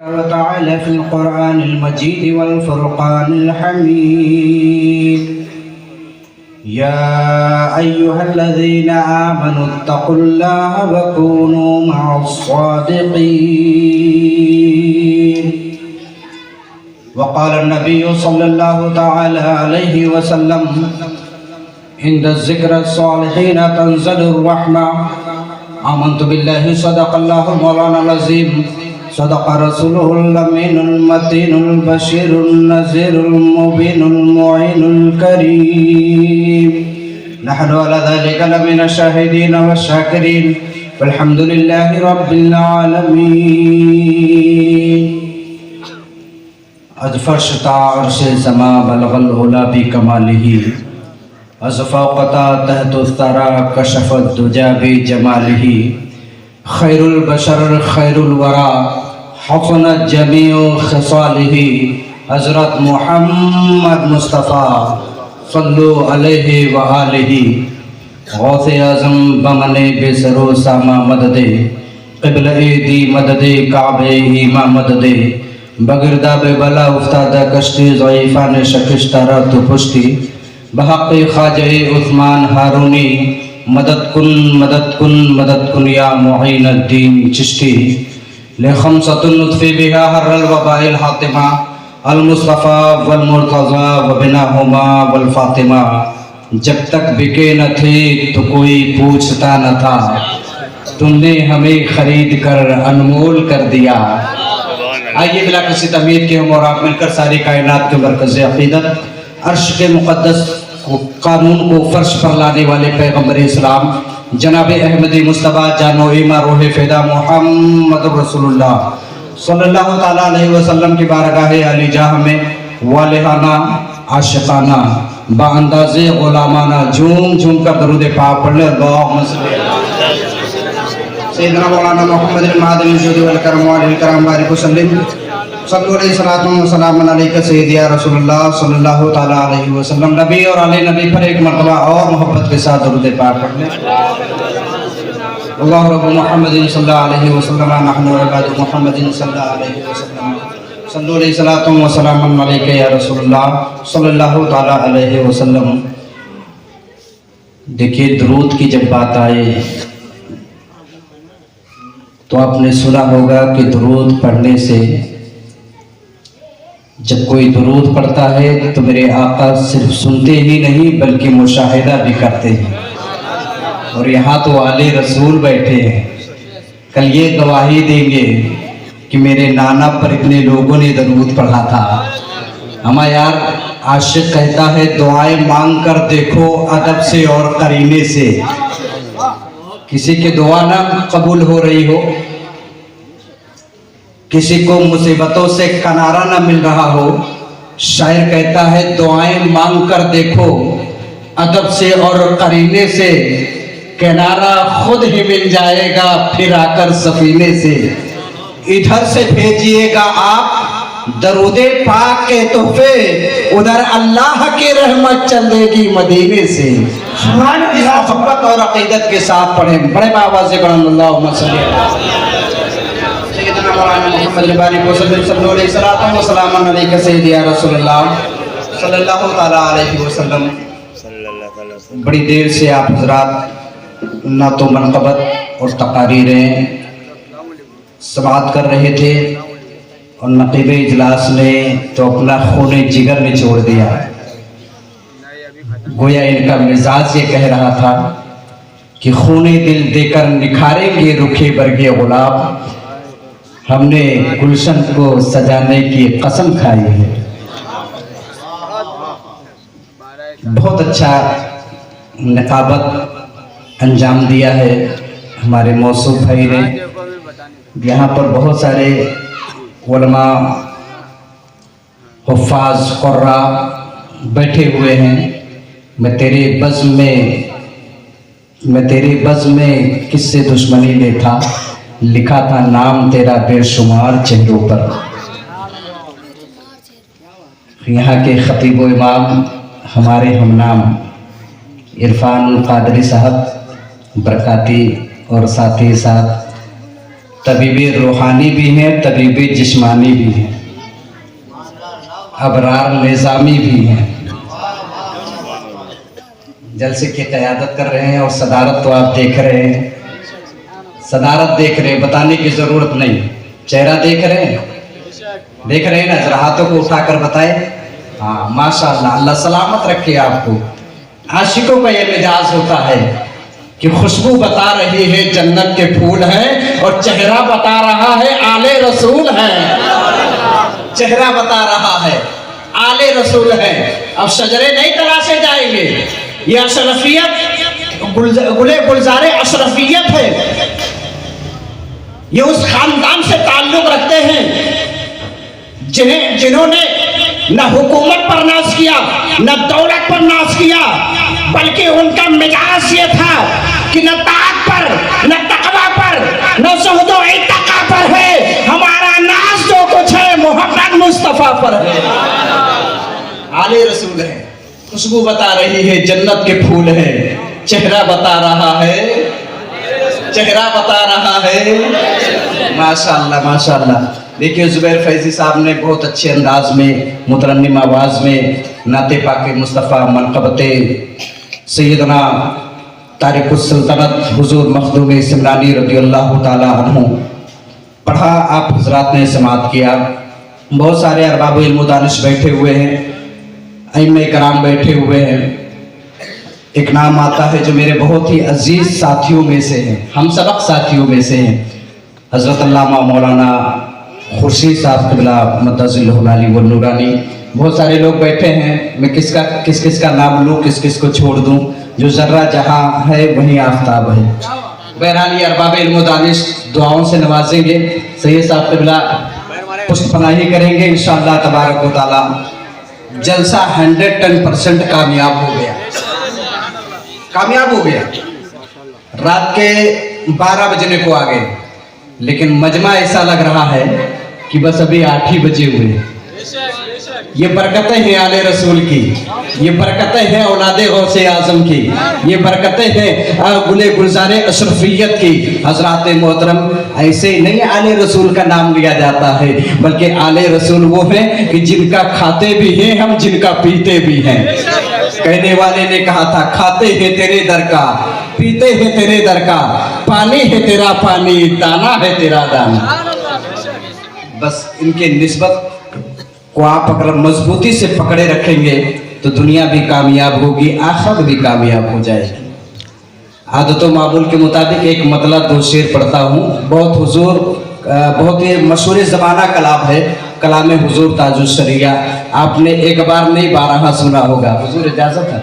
تعالى في القرآن المجيد والفرقان الحميد يا أيها الذين آمنوا اتقوا الله وكونوا مع الصادقين. وقال النبي صلى الله تعالى عليه وسلم عند الذكر الصالحين تنزل الرحمة. آمنت بالله صدق الله مولانا العظيم صدق رسوله الأمين المتين البشير النذير المبين المعين الكريم. نحن على ذلك لمن الشاهدين والشاكرين والحمد لله رب العالمين. از فرشتا عرش سما بلغ العلا بکماله از فوقتا تحت الثرى کشف الدجى بجماله خیر البشر خیر الورى حسنت جمیع خصاله حضرت محمد مصطفیٰ صلو علیہ وآلہ غوث اعظم بمن بے سرو ساما مدد قبلہ دی مدد کعبہ ایما مدد بگردہ بے بلا افتادہ کشتی ضعیفان شکشتہ رات پشتی بحق خواجہ عثمان ہارونی مدد کن مدد کن مدد کن یا معین الدین چشتی لخمسۃ نطفی بها حر الوباء الحاطمہ المصطفیٰ والمرتضیٰ وبناہما والفاطمہ. جب تک بکے نہ تھے تو کوئی پوچھتا نہ تھا، تم نے ہمیں خرید کر انمول کر دیا. آئیے بلا کسی تمید کے ہم اور آپ مل کر ساری کائنات کے مرکز عقیدت عرش کے مقدس قانون کو فرش پر لانے والے پیغمبر اسلام جناب احمدی مصطفیٰ جانو ایما روح فدا محمد رسول اللہ صلی اللہ تعالیٰ علیہ وسلم کی بارگاہ علی جاہ میں والہانہ عاشقانہ با انداز غلامانہ جھوم جھوم کر درود پاک پڑھنے. اللہم صلی سیدنا مولانا محمد المعدن الجود والکرم والہ الکرام بارک وسلم صلی علیہ الصلوۃ والسلام علیکہ سیدی یا رسول اللہ صلی اللہ تعالیٰ علیہ وسلم. نبی اور علی نبی پر ایک مرتبہ اور محبت کے ساتھ درود پاک پڑھنے. اللہ رب محمد صلی اللہ علیہ وسلم نحن عباد محمد صلی اللہ علیہ وسلم صلی علیہ الصلوۃ والسلام علیکہ یا رسول اللہ صلی اللہ تعالیٰ علیہ وسلم. دیکھیے درود کی جب بات آئے تو آپ نے سنا ہوگا کہ درود پڑھنے سے جب کوئی درود پڑھتا ہے تو میرے آقا صرف سنتے ہی نہیں بلکہ مشاہدہ بھی کرتے ہیں. اور یہاں تو آل رسول بیٹھے ہیں، کل یہ گواہی دیں گے کہ میرے نانا پر اتنے لوگوں نے درود پڑھا تھا. ہمارا یار عاشق کہتا ہے دعائیں مانگ کر دیکھو ادب سے اور قرینے سے. کسی کے دعا نہ قبول ہو رہی ہو، کسی کو مصیبتوں سے کنارہ نہ مل رہا ہو، شاعر کہتا ہے دعائیں مانگ کر دیکھو ادب سے اور قرینے سے، کنارہ خود ہی مل جائے گا پھر آ کر سفینے سے. ادھر سے بھیجیے گا آپ درود پاک کے تحفے، ادھر اللہ کی رحمت چلے گی مدینے سے. محبت اور عقیدت کے ساتھ پڑھیں، بڑے آواز سے پڑھیں. اللہم صلی سیدنا مولانا محمد بارک وسلم صلی اللہ علیہ وسلم علیکہ سیدی یا رسول اللہ صلی اللہ تعالیٰ علیہ وسلم. بڑی دیر سے آپ حضرات نعت و منقبت اور تقاریریں سماعت کر رہے تھے اور نقیب اجلاس نے تو اپنا خون جگر نچوڑ دیا. گویا ان کا مزاج یہ کہہ رہا تھا کہ خون دل دے کر نکھاریں گے رکھے برگے گلاب، ہم نے گلشن کو سجانے کی قسم کھائی ہے. بہت اچھا نقابت انجام دیا ہے ہمارے موصوف بھائی نے. یہاں پر بہت سارے علماء حفاظ قراء بیٹھے ہوئے ہیں. میں تیرے بزم میں کس سے دشمنی میں تھا، لکھا تھا نام تیرا بے شمار چہروں پر. یہاں کے خطیب و امام ہمارے ہم نام عرفان القادری صاحب برکاتی اور ساتھی ساتھ तबीब रूहानी भी हैं, तबीब जिस्मानी भी हैं, अबरार निज़ामी भी हैं। जलसे की क़यादत कर रहे हैं और सदारत तो आप देख रहे हैं, सदारत देख रहे हैं, बताने की ज़रूरत नहीं। चेहरा देख रहे हैं, देख रहे हैं ना, जरा हाथों को उठाकर बताए। हाँ माशाअल्लाह, अल्लाह सलामत रखे आपको। आशिकों का ये मिजाज होता है कि खुशबू बता रही है जन्नत के फूल हैं और चेहरा बता रहा है आले रसूल हैं। चेहरा बता रहा है आले रसूल हैं। अब शजरे नहीं तलाशे जाएंगे, ये अशरफियत गुले गुलजारे अशरफियत है। ये उस खानदान से ताल्लुक रखते हैं जिन्होंने न हुकूमत पर नाज किया, न दौलत पर नाज किया, बल्कि उनका मिजाज ये था कि न ताक़त पर, न तक़वा पर, न ज़ुहद व इत्तक़ा पर है। हमारा नाज जो कुछ है मोहम्मद मुस्तफ़ा पर है। आले रसूल है, खुशबू बता रही है जन्नत के फूल है, चेहरा बता रहा है, चेहरा बता रहा है। माशाअल्लाह माशाअल्लाह। देखिए ज़ुबैर फैज़ी साहब ने बहुत अच्छे अंदाज में मुतरन्निम आवाज़ में नाते पाक मुस्तफ़ा मनक़बते सैयदना तारिकुस सल्तनत हुज़ूर मखदूम सिमरानी रज़ियल्लाहु ताला अन्हु पढ़ा, आप हज़रात ने समाअत किया। बहुत सारे अरबाब इल्म व दानिश बैठे हुए हैं, अइम्मे कराम बैठे हुए हैं। एक नाम आता है जो मेरे बहुत ही अजीज़ साथियों में से हैं, हम सबक साथियों में से हैं, हज़रत अल्लामा मौलाना खुर्शीद साहब क़िबला मद्दज़िल्लहुल आली व नूरानी। बहुत सारे लोग बैठे हैं, मैं किस किस का नाम लूँ, किस किस को छोड़ दूँ। जो ज़र्रा जहाँ है वहीं आफ्ताब है। बहरहाल ये अरबाब इल्म व दानिश दुआओं से नवाजेंगे, सैयद साहब क़िबला पुष्ट पनाही करेंगे इंशाअल्लाह तबारक व तआला। जलसा 110% कामयाब हो गया, कामयाब हो गया। रात के 12 बजने को आ गए, लेकिन मजमा ऐसा लग रहा है कि बस अभी 8 ही बजे हुए। ये बरकतें हैं आले रसूल की, ये बरकतें हैं औलादे गौसे आज़म की, ये बरकतें हैं गुले गुलजारे अशरफियत की। हज़रात मोहतरम, ऐसे नहीं आले रसूल का नाम लिया जाता है, बल्कि आले रसूल वो हैं कि जिनका खाते भी हैं हम, जिनका पीते भी हैं। कहने वाले ने कहा था, खाते हैं तेरे दर का, पीते हैं तेरे दर का, पानी है तेरा पानी, दाना है तेरा दाना। बस इनके निस्बत को आप अगर मजबूती से पकड़े रखेंगे तो दुनिया भी कामयाब होगी, आखिरत भी कामयाब हो जाएगी। आदत व मामूल के मुताबिक एक मतलब 2 शेर पढ़ता हूँ। बहुत ही मशहूर ज़माना कलाम है, कलाम हुजूर ताजुश शरिया। आपने एक बार नहीं 12 सुना होगा। हुजूर इजाज़त है,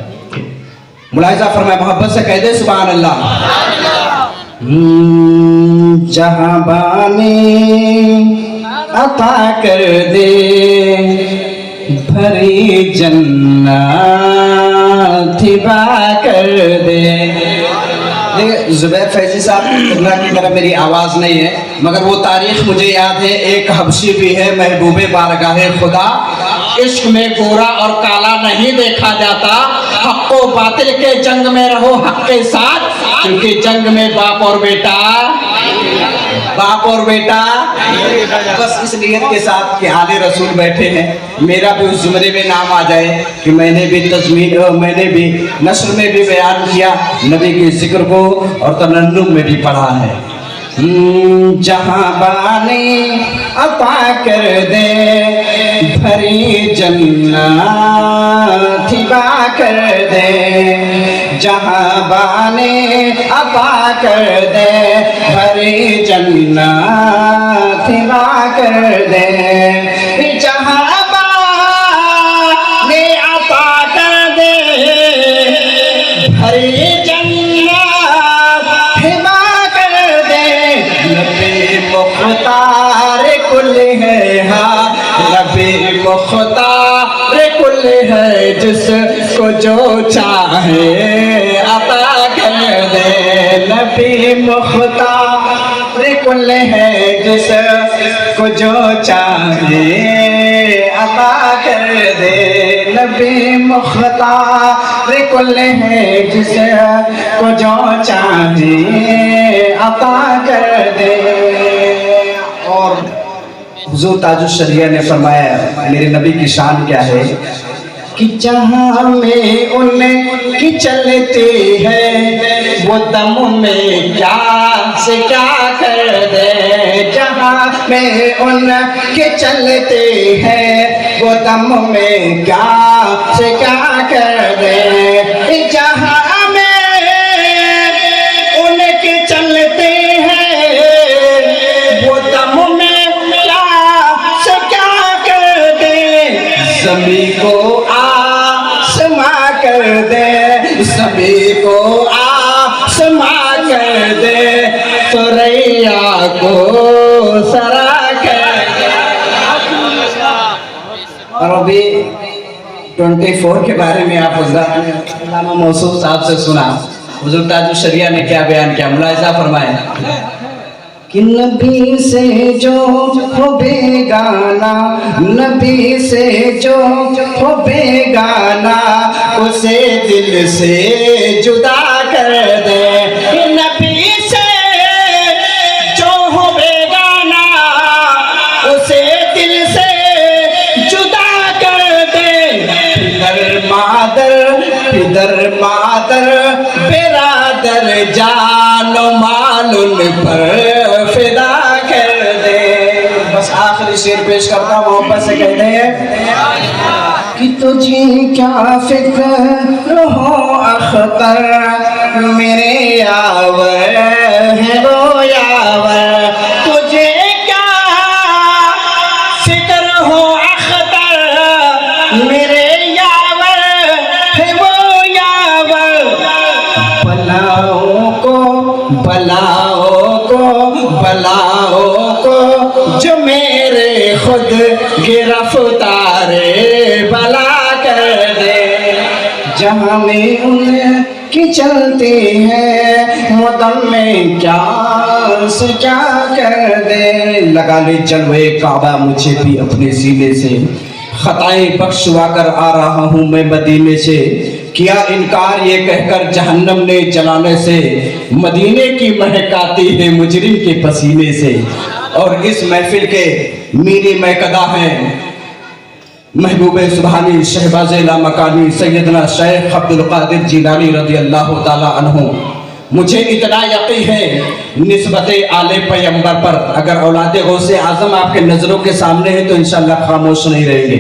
मुलाहिज़ा फरमाए, मोहब्बत से कह दे सुभान अल्लाह। जहाँ बानी अता कर दे भरी जन्नत हिबा कर दे। देखिए ज़ुबैर फैज़ी साहब की तरह मेरी आवाज़ नहीं है, मगर वो तारीख़ मुझे याद है। एक हबशी भी है महबूबे बारगाहे खुदा, इश्क में गोरा और काला नहीं देखा जाता। हक़ व बातिल के जंग में रहो हक़ के साथ, क्योंकि जंग में बाप और बेटा, बाप और बेटा। बस इस नियत के साथ कि आले रसूल बैठे हैं, मेरा भी उस जुमरे में नाम आ जाए कि मैंने भी मैंने भी नस्र में भी बयान किया नबी के जिक्र को और तनन्नुम में भी पढ़ा है। जहाँ बानी अता कर दे भरी जन्नत हिबा कर दे, जहाँ बानी अता कर दे भरी जन्नत हिबा कर दे, जहाँ बानी अता कर दे भरी मुख्तार कुल है, हाँ नबी मुख्तार कुल है, जिसको जो चाहे अता कर दे। नबी मुख्तार कुल है, जिसको जो चाहे अता कर दे। नबी मुख्तार कुल है, जिसको जो चाहे अता कर दे। और हुजूर ताजुश शरिया ने फरमाया, मेरे नबी की शान क्या है कि जहाँ में उनकी चलते हैं वो दम में क्या से क्या कर दे। जहाँ में उनके चलते हैं वो दम में क्या से क्या कर दे। जहाँ में उनके चलते हैं वो दम में क्या से क्या कर दे। सभी को कर दे, सभी को आसमा कर दे, सुरैया को सरा कर दे। और अभी 24 के बारे में आप अल्लामा मौसूफ साहब से सुना, हुजूर ताजुश शरिया ने क्या बयान किया, मुलाहिजा फरमाए कि नबी से जो हो बेगाना, नबी से जो हो बेगाना, उसे दिल से जुदा कर दे। नबी से जो हो बेगाना, उसे दिल से जुदा कर दे। पिदर मादर बिरादर जानो मालूम पर फिदा कर दे। बस आखिरी शेर पेश करता हूँ, मोहब्बत से कहते हैं कि तुझे क्या फिक्र हो अख्तर, मेरे यावर है वो यावर। तुझे क्या फिक्र हो अख्तर, मेरे यावर है वो यावर। बलाओं को जो मेरे खुद गिरफ्तारे बला कर दे। जहाँ में उनकी चलते हैं मुदम में क्या से क्या कर दे। लगा ले जलवे काबा मुझे भी अपने सीने से, खताएं बख्शवा कर आ रहा हूँ मैं मदीने से। किया इनकार ये कहकर जहन्नम ने जलाने से, मदीने की महक आती है मुजरिम के पसीने से। और इस महफिल के मीरी महकदा हैं महबूबे सुबहानी शहबाज लामकानी सैयदना शेख अब्दुल कादिर जिलानी रज़ी अल्लाह ताला अन्हु। मुझे इतना यकीन है निस्बते आले पैगंबर पर, अगर औलादे गौसे आजम आपके नजरों के सामने है तो इंशाअल्लाह खामोश नहीं रहेंगे।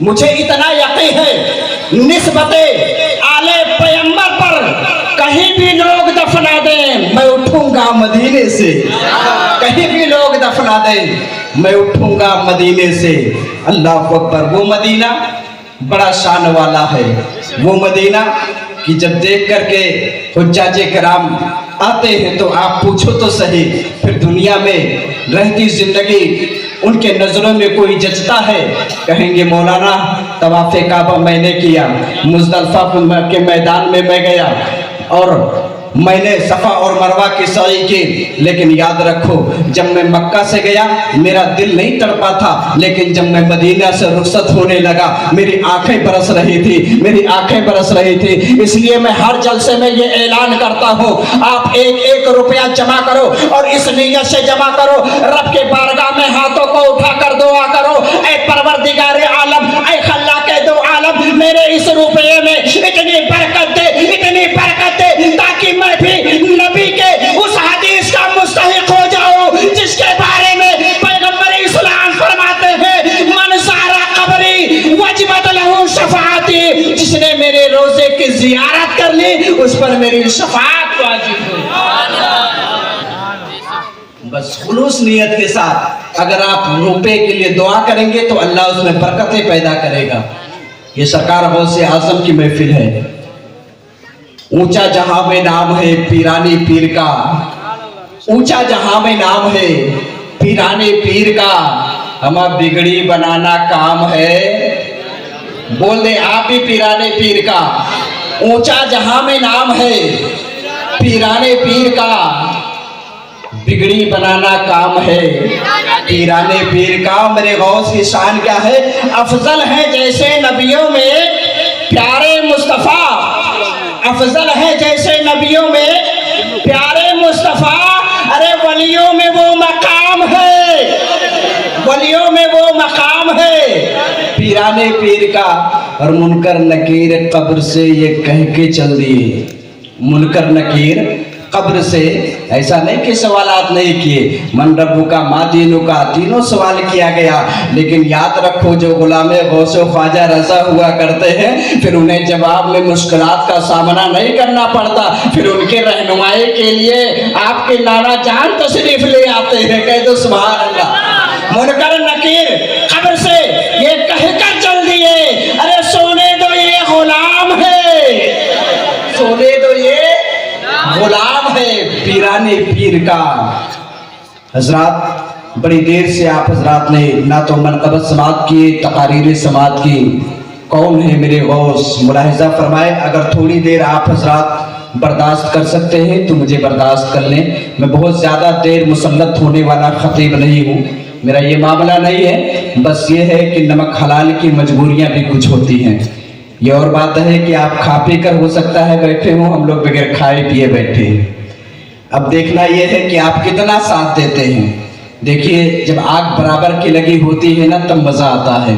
मुझे इतना यकीन है निस्बते आले पैगंबर पर, कहीं भी लोग दफना दें मैं उठूंगा मदीने से। कहीं भी लोग दफना दें मैं उठूंगा मदीने से। अल्लाह अकबर। वो मदीना बड़ा शान वाला है, वो मदीना कि जब देख करके हुज्जाजे कराम आते हैं तो आप पूछो तो सही, फिर दुनिया में रहती जिंदगी उनके नजरों में कोई जचता है? कहेंगे मौलाना तवाफ़े काबा मैंने किया, मुज़दलिफ़ा के मैदान में मैं गया और मैंने सफ़ा और मरवा की सई की, लेकिन याद रखो जब मैं मक्का से गया मेरा दिल नहीं तड़पा था, लेकिन जब मैं मदीना से रुखसत होने लगा मेरी आंखें बरस रही थी, मेरी आंखें बरस रही थी। इसलिए मैं हर जलसे में ये ऐलान करता हूँ, आप एक एक रुपया जमा करो और इस नीयत से जमा करो, रब के बारगाह में हाथों को उठाकर दुआ करो, ऐ परवरदिगार आलम, ऐ खल्ला के दो आलम, मेरे इस रुपये में इतनी बरकत दे, इतनी बरकत दे ताकि मैं भी नबी के उस हदीस का मुस्तहिक हो जाऊं जिसके बारे में पैगंबर इस्लाम फरमाते हैं, मन सारा कब्री वजबत लहू शफाअती, जिसने मेरे रोजे की जियारत कर ली उस पर मेरी शफाअत वाजिब हुई। बस खुलूस नियत के साथ अगर आप रुपए के लिए दुआ करेंगे तो अल्लाह उसमें बरकतें पैदा करेगा। ये सरकार गौसे आजम की महफिल है, ऊंचा जहां में नाम है पीरानी पीर का, ऊंचा जहां में नाम है पीरानी पीर का, हमारा बिगड़ी बनाना काम है, बोल दे आप भी पीराने पीर का। ऊंचा जहां में नाम है पीराने पीर का, बिगड़ी बनाना काम है पीराने पीर का। मेरे गौस की शान क्या है? अफजल है जैसे नबियों में प्यारे मुस्तफा, अफजल है जैसे नबियों में प्यारे मुस्तफा, अरे वलियों में वो मकाम है वलियों में वो मकाम है पीराने पीर का। और मुनकर नकीर कब्र से ये कह के चल दिए, मुनकर नकीर कब्र से, ऐसा नहीं कि सवालात नहीं किए, मन रब्बु का मादीनों का तीनों सवाल किया गया। लेकिन याद रखो जो गुलामे गौसो ख्वाजा रजा हुआ करते हैं, फिर उन्हें जवाब में मुश्किलात का सामना नहीं करना पड़ता, फिर उनके रहनुमाई के लिए आपके नाना जान तशरीफ ले आते हैं। कह दो सुभान अल्लाह। मुनकर नकीर कब्र से ये कहकर चल दिए, अरे सोने दो ये गुलाम है, सोने दो ये गुलाम है पीराने पीर का। हजरात बड़ी देर से आप हजरात ने ना तो मनक़बत समात किए, तकारीर समात की। कौन है मेरे गौस, मुलाहिजा फरमाए। अगर थोड़ी देर आप हजरात बर्दाश्त कर सकते हैं तो मुझे बर्दाश्त कर लें। मैं बहुत ज़्यादा देर मुसल्लत होने वाला खतीब नहीं हूँ, मेरा ये मामला नहीं है। बस ये है कि नमक हलाल की मजबूरियाँ भी कुछ होती हैं। ये और बात है कि आप खा पी कर हो सकता है बैठे हो, हम लोग बगैर खाए पिए बैठे हैं। अब देखना यह है कि आप कितना साथ देते हैं। देखिए जब आग बराबर की लगी होती है ना तब मज़ा आता है।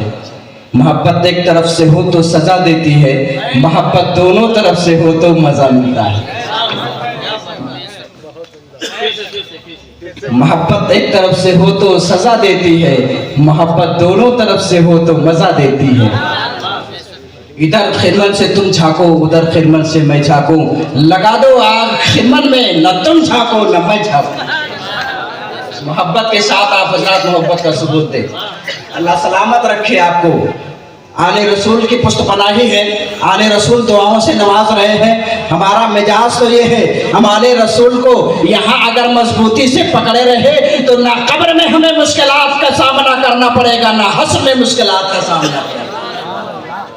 मोहब्बत एक तरफ से हो तो सज़ा देती है, मोहब्बत दोनों तरफ से हो तो मज़ा मिलता है। मोहब्बत एक तरफ से हो तो सज़ा देती है, मोहब्बत दोनों तरफ से हो तो मज़ा देती है। इधर खिदमत से तुम झांको, उधर खिदमत से मैं झांकूं, लगा दो आग खिदमत में, न तुम झांको न मैं झांकूं। मोहब्बत के साथ आप हजरात मोहब्बत का सबूत दे। अल्लाह सलामत रखे आपको। आने रसूल की पुष्टपनाही है, आने रसूल दुआओं से नवाज रहे हैं। हमारा मिजाज तो ये है, हमारे रसूल को यहाँ अगर मजबूती से पकड़े रहे तो ना कब्र में हमें मुश्किलात का सामना करना पड़ेगा, ना हश्र में मुश्किलात का सामना।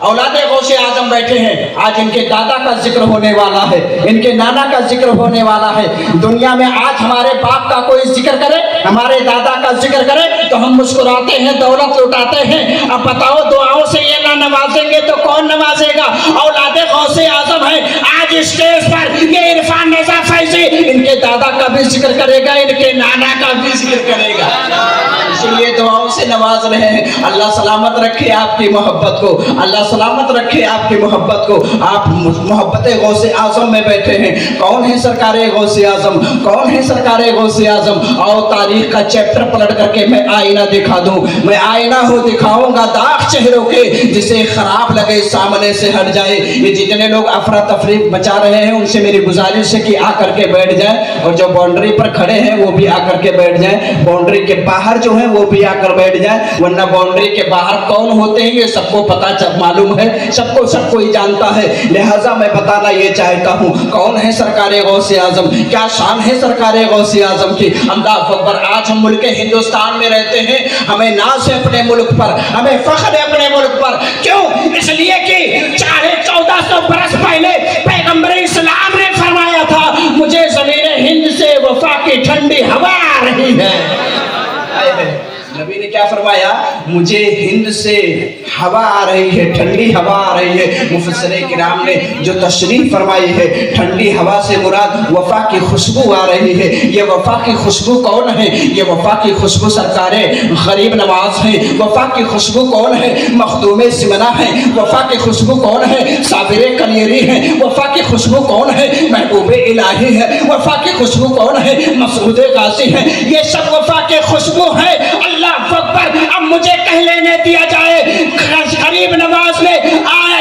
औलादे गौसे आजम बैठे हैं, आज इनके दादा का जिक्र होने वाला है, इनके नाना का जिक्र होने वाला है। दुनिया में आज हमारे बाप का कोई जिक्र करे, हमारे दादा का जिक्र करे तो हम मुस्कुराते हैं, दौलत लुटाते हैं। अब बताओ दुआओं से ये ना नवाजेंगे तो कौन नवाजेगा। औलादे गौसे आजम है, आज स्टेज पर ये इरफान रजा फैजी इनके दादा का भी जिक्र करेगा, इनके नाना का भी जिक्र करेगा, इसलिए दुआओं से नवाज रहे हैं। अल्लाह सलामत रखे आपकी मोहब्बत को, अल्लाह सलामत रखे आपकी मोहब्बत को। आप मोहब्बत गौसे आजम में बैठे हैं। कौन है सरकार गौसे आजम, कौन है सरकार गौसे आजम। और तारीख का चैप्टर पलट करके मैं आईना दिखा दूं, मैं आईना हो दिखाऊंगा दाग चेहरों के, जिसे खराब लगे सामने से हट जाए। ये जितने लोग अफरा तफरी मचा रहे हैं उनसे मेरी गुजारिश है कि आकर के बैठ जाए, और जो बाउंड्री पर खड़े हैं वो भी आकर के बैठ जाए, बाउंड्री के बाहर जो है वो भी आकर बैठ जाए, वरना बाउंड्री के बाहर कौन होते हैं ये सबको पता मालूम है, सबको सब कोई जानता है। लिहाजा मैं बताना ये चाहता हूँ कौन है सरकार गौसे आजम, क्या शान है सरकार गौसे आजम की। अल्लाहु अकबर। आज हम मुल्क हिंदुस्तान में रहते हैं, हमें नाज है अपने मुल्क पर, हमें फख्र है अपने मुल्क पर। क्यों? इसलिए कि 1400 बरस पहले पैगंबर इस्लाम ने फरमाया था, मुझे ज़मीन हिंद से वफा की ठंडी हवा आ रही है। नबी ने क्या फरमाया? मुझे हिंद से हवा आ रही है, ठंडी हवा आ रही है। मुफस्सिर किराम ने जो तशरीफ फरमाई है, ठंडी हवा से मुराद वफा की खुशबू आ रही है। ये वफा की खुशबू कौन है? ये वफा की खुशबू सरकार गरीब नवाज है। वफा की खुशबू कौन है? मखदूम सिमना है। वफा की खुशबू कौन है? साबिर कलियरी है। वफा की खुशबू कौन है? महबूब इलाही है। वफा की खुशबू कौन है? मसूद गाजी है। ये सब वफा के खुशबू है। अल्लाह अकबर। अब मुझे कह लेने दिया जाए, गरीब नवाज ने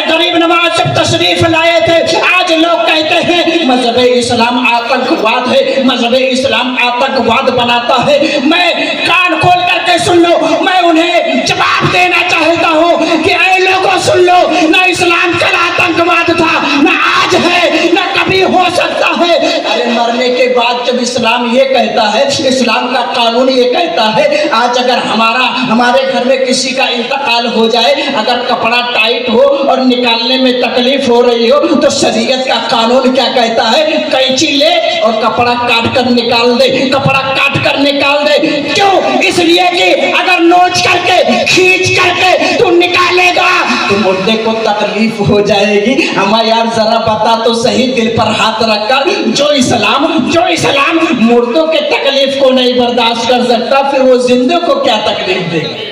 गरीब नवाज जब तशरीफ लाए थे, आज लोग कहते हैं मजहब इस्लाम आतंकवाद है, मजहब इस्लाम आतंकवाद बनाता है। मैं कान खोल करके सुन लो, मैं उन्हें जवाब देना चाहता हूँ कि ऐ लोगों सुन लो, ना इस्लाम कल आतंकवाद था, ना आज है, ना कभी हो सकता है। अरे मरने के बाद जब इस्लाम ये कहता है, इस्लाम का कानून ये कहता है, आज अगर हमारे घर में किसी का इंतकाल हो जाए, अगर कपड़ा टाइट हो और निकालने में तकलीफ हो रही हो, तो शरीयत का कानून क्या कहता है? कैंची ले और कपड़ा काट कर निकाल दे, कपड़ा काट कर निकाल दे। क्यों? इसलिए कि अगर नोच करके खींच करके तू निकालेगा तो मुर्दे को तकलीफ हो जाएगी। हमारा यार जरा बता तो सही, दिल पर हाथ रखकर, जो इस्लाम मुर्दों के तकलीफ को नहीं बर्दाश्त कर सकता, फिर वो जिंदों को क्या तकलीफ देगा?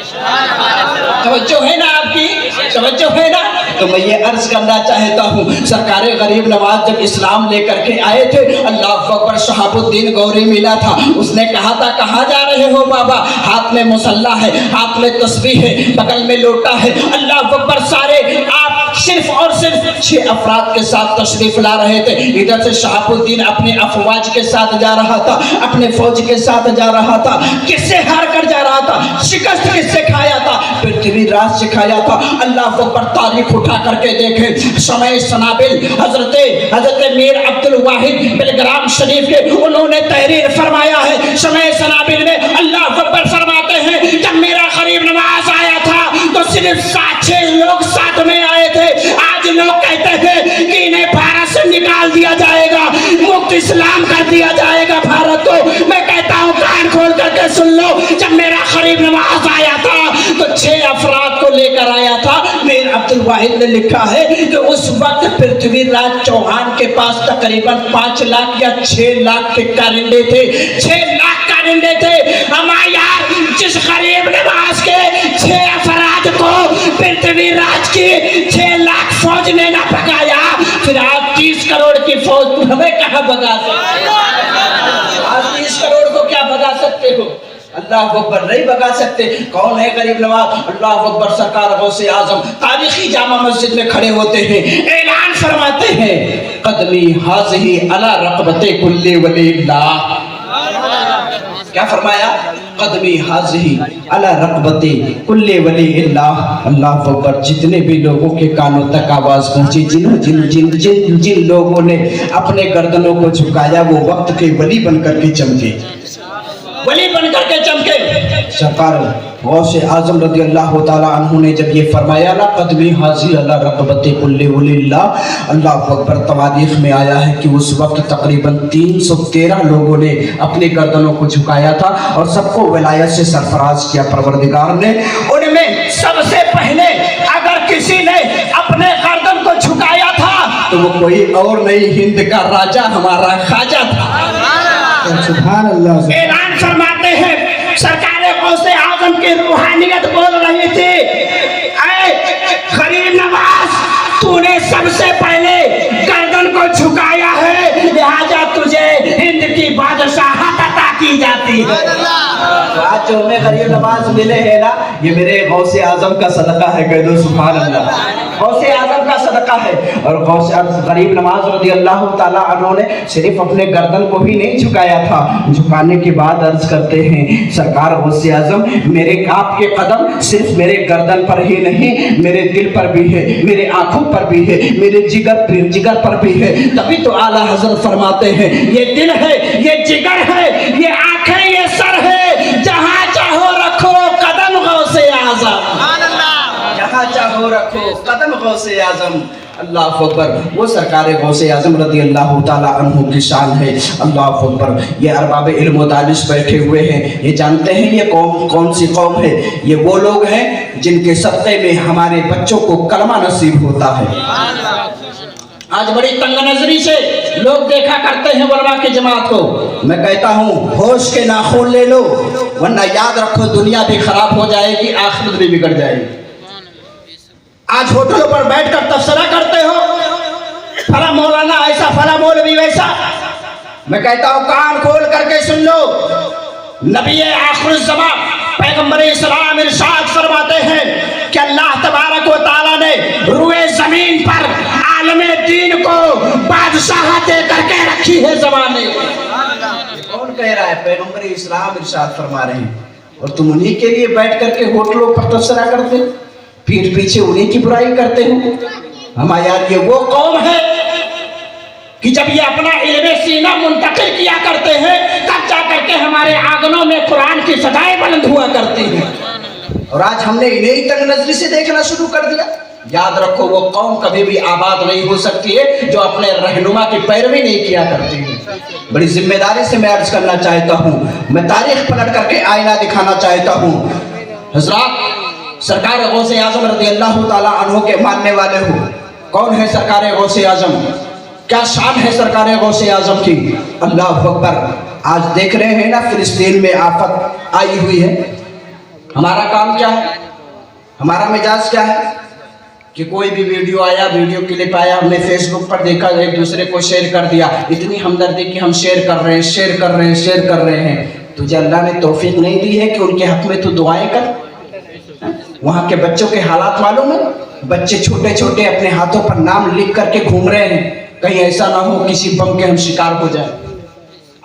तवज्जो है ना आपकी, तवज्जो है ना। तो मैं ये अर्ज करना चाहता हूँ, सरकार गरीब नवाज जब इस्लाम लेकर के आए थे, अल्लाह अकबर, शहाबुद्दीन गौरी मिला था। उसने कहा था कहाँ जा रहे हो बाबा? हाथ में मुसल्ला है, हाथ में तस्बीह है, बगल में लोटा है। अल्लाह अकबर, सारे आप सिर्फ और सिर्फ 6 अफराद के साथ तशरीफ ला रहे थे। इधर से शहाबुद्दीन अपने अफवाज के साथ जा रहा था, अपने फौज के साथ जा रहा था। किससे हार कर जा रहा था? शिकस्त किससे खाया था? पृथ्वीराज से खाया था। अल्लाह अकबर, तारीख उठा करके देखे, समय सनाबिल हजरत मीर अब्दुल वाहिद बिलग्राम शरीफ के उन्होंने तहरीर फरमाया है। समय सनाबिल में अल्लाह अकबर फरमाते हैं, जब मेरा गरीब नवाज आया था तो सिर्फ 7-6 लोग साथ में आए थे। आज लोग कहते हैं कि इन्हें भारत से निकाल दिया जाएगा, मुक्त इस्लाम कर दिया जाएगा भारत को। मैं कहता हूँ कान खोल करके सुन लो, जब मेरा गरीब नवाज आया था तो 6 अफराद को लेकर आया था। मीर अब्दुल वाहिद ने लिखा है कि उस वक्त पृथ्वीराज चौहान के पास तकरीबन 5 लाख या 6 लाख के कारिंदे थे। 6 लाख कारिंदे थे। हमारे यार, जिस गरीब नवाज के 6 अफराद को पृथ्वीराज की 6 लाख फौज ने ना भगाया, फिर आप 30 करोड़ की फौज हमें कहाँ भगा सकते? आप 30 करोड़ को क्या भगा सकते हो? अल्लाह अकबर, नहीं भगा सकते। कौन है गरीब नवाज? अल्लाह अकबर, सरकार गौसे आजम तारीखी जामा मस्जिद में खड़े होते हैं, ऐलान फरमाते हैं, कदमी हाज़िही अला रक़बते कुल्ली वलील्लाह। क्या फरमाया? कदमी हाज़िही अला रक़बते कुल्ली वलील्लाह। अल्लाह अकबर, जितने भी लोगों के कानों तक आवाज पहुंची, जिन लोगों ने अपने गर्दनों को झुकाया, वो वक्त के वली बनकर के चमके, वली बनकर के चमके। सरकार गौसे आजम रज़ी अल्लाह ताला अन्हु ने जब ये फरमाया ना, कदमी हाज़ी अला रक़बते कुल्ली वलील्लाह, अल्लाह अकबर, तवारीख में आया है कि उस वक्त तकरीबन 313 लोगों ने अपने गर्दनों को झुकाया था और सबको विलायत से सरफराज किया परवरदिगार ने। उनमें सबसे पहले अगर किसी ने अपने गर्दन को झुकाया था तो वो कोई और नहीं, हिंद का राजा हमारा ख्वाजा था। सुभान अल्लाह। ऐलान फरमाते हैं, सरकार गौसे आजम की रूहानियत बोल रही थी, ऐ गरीब नवाज, तूने सबसे पहले गर्दन को झुकाया है, लिहाजा तुझे हिंद की बादशाहत अता की जाती है। आज जो हमें गरीब नवाज मिले हैं ना, ये मेरे गौसे आजम का सदका है। कह दो सुभान अल्लाह। गौसे आजम का सदका है। और गौसे गरीब नवाज रज़ी अल्लाह ताला अन्हु ने सिर्फ अपने गर्दन को भी नहीं झुकाया था, झुकाने के बाद अर्ज करते हैं, सरकार गौसे आजम, मेरे आपके कदम सिर्फ मेरे गर्दन पर ही नहीं, मेरे दिल पर भी है, मेरे आंखों पर भी है, मेरे जिगर पर भी है। तभी तो आला हज़रत फरमाते हैं, ये दिल है, ये जिगर है, ये आंखें, ये सर है, जहां चाहो रखो कदम गौसे आजम, जहां चाहो रखो कदम गौसे आजम। अल्लाह अकबर, वो सरकार गौसे आजम रज़ी अल्लाह ताला अन्हु की शान है। अल्लाह अकबर, ये अरबाब इल्म व दानिश बैठे हुए हैं, ये जानते हैं ये कौम कौन सी कौम है? ये वो लोग हैं जिनके सदक़े में हमारे बच्चों को कलमा नसीब होता है। आज बड़ी तंग नजरी से लोग देखा करते हैं उलमा की जमात को। मैं कहता हूँ, होश के नाखून ले लो, वरना याद रखो दुनिया भी खराब हो जाएगी, आखिरत भी बिगड़ जाएगी। आज होटलों पर बैठकर तबसरा करते हो, फला मौलाना ऐसा, फला मौलवी वैसा। मैं कहता हूँ कान खोल करके सुन लो, नबी आखिर ज़मान पैगंबर इस्लाम इरशाद फरमाते हैं कि अल्लाह तबारक व तआला ने रुए जमीन पर आलमे दीन को बादशाह दे करके रखी है ज़माने। कौन कह रहा है? पैगंबर इस्लाम इरशाद फरमा रहे हैं, और तुम उन्हीं के लिए बैठ करके होटलों पर तबसरा करते हो, पीठ पीछे उन्हीं की बुराई करते हो। हमारे यार, ये वो कौम है कि जब ये अपना इल्मे सीना मुंतकिल किया करते हैं, तब जा करके हमारे आंगनों में कुरान की सदाएं बुलंद हुआ करती हैं। और आज हमने इन्हें ही तंग नजरी से देखना शुरू कर दिया। याद रखो, वो कौम कभी भी आबाद नहीं हो सकती है जो अपने रहनुमा की पैरवी नहीं किया करती है। बड़ी जिम्मेदारी से मैं अर्ज करना चाहता हूँ, मैं तारीख पलट करके आईना दिखाना चाहता हूँ। हजरात, सरकार गौसे आजम रज़ी अल्लाह ताला अन्हु के मानने वाले हो, कौन है सरकार गौसे आजम? क्या शान है सरकार गौसे आजम की? अल्लाह अकबर, आज देख रहे हैं ना फिलिस्तीन में आफत आई हुई है, हमारा काम क्या है, हमारा मिजाज क्या है कि कोई भी वीडियो आया, वीडियो क्लिप आया, हमने फेसबुक पर देखा, एक दूसरे को शेयर कर दिया। इतनी हमदर्दी कि हम शेयर कर रहे हैं, शेयर कर रहे हैं, शेयर कर रहे हैं। तुझे अल्लाह ने तौफीक नहीं दी है कि उनके हक में तू दुआएं कर? वहाँ के बच्चों के हालात मालूम है? बच्चे छोटे छोटे अपने हाथों पर नाम लिख करके घूम रहे हैं, कहीं ऐसा ना हो किसी बम के हम शिकार हो जाए।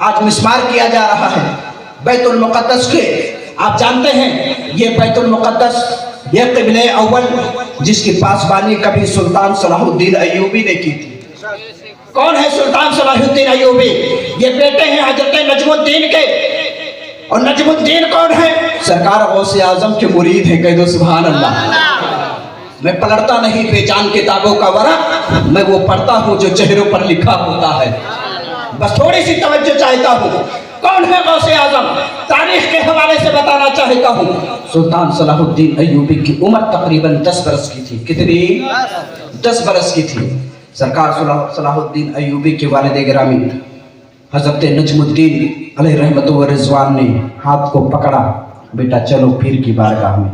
आज मिस्मार किया जा रहा है बैतुल मुक़द्दस के। आप जानते हैं ये बैतुल मुक़द्दस, ये क़िबले अव्वल जिसकी पासबानी कभी सुल्तान सलाहुद्दीन अय्यूबी ने की थी। कौन है सुल्तान सलाहुद्दीन अय्यूबी? ये बेटे हैं हजरत नजमुद्दीन के। और नजमुद्दीन कौन है? सरकार गौसे आजम के मुरीद है। कह दो सुभान अल्लाह। मैं पलटता नहीं बेजान किताबों का वरक़, मैं वो पढ़ता हूँ जो चेहरों पर लिखा होता है। बस थोड़ी सी तवज्जो चाहता हूँ। कौन है गौसे आजम? तारीख के हवाले से बताना चाहता हूँ। सुल्तान सलाहुद्दीन अय्यूबी की उम्र तकरीबन 10 बरस की थी। कितनी? 10 बरस की थी। सरकार सलाहुद्दीन अय्यूबी के वालिद गिरामी हजरत नजमुद्दीन अलैहि रहमत व रिज़वान ने हाथ को पकड़ा, बेटा चलो पीर की बारगाह में।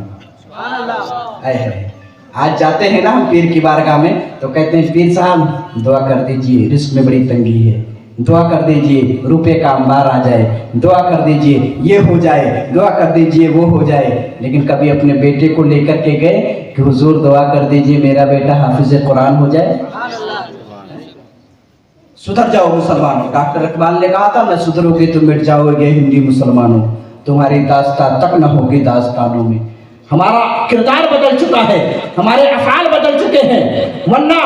आज जाते हैं ना हम पीर की बारगाह में, तो कहते हैं पीर साहब दुआ कर दीजिए, रिस्क में बड़ी तंगी है, दुआ कर दीजिए रुपए का अंबार आ जाए, दुआ कर दीजिए ये हो जाए, दुआ कर दीजिए वो हो जाए। लेकिन कभी अपने बेटे को लेकर के गए कि हुजूर दुआ कर दीजिए मेरा बेटा हाफिज कुरान हो जाए? सुधर जाओ मुसलमानों। डॉक्टर इकबाल ने कहा था, मैं सुधरोगे तो मिट जाओगे हिंदी मुसलमानों, तुम्हारी दास्तां तक न होगी दास्तानों में। हमारा किरदार बदल चुका है, हमारे अफ़ाल बदल चुके हैं। वरना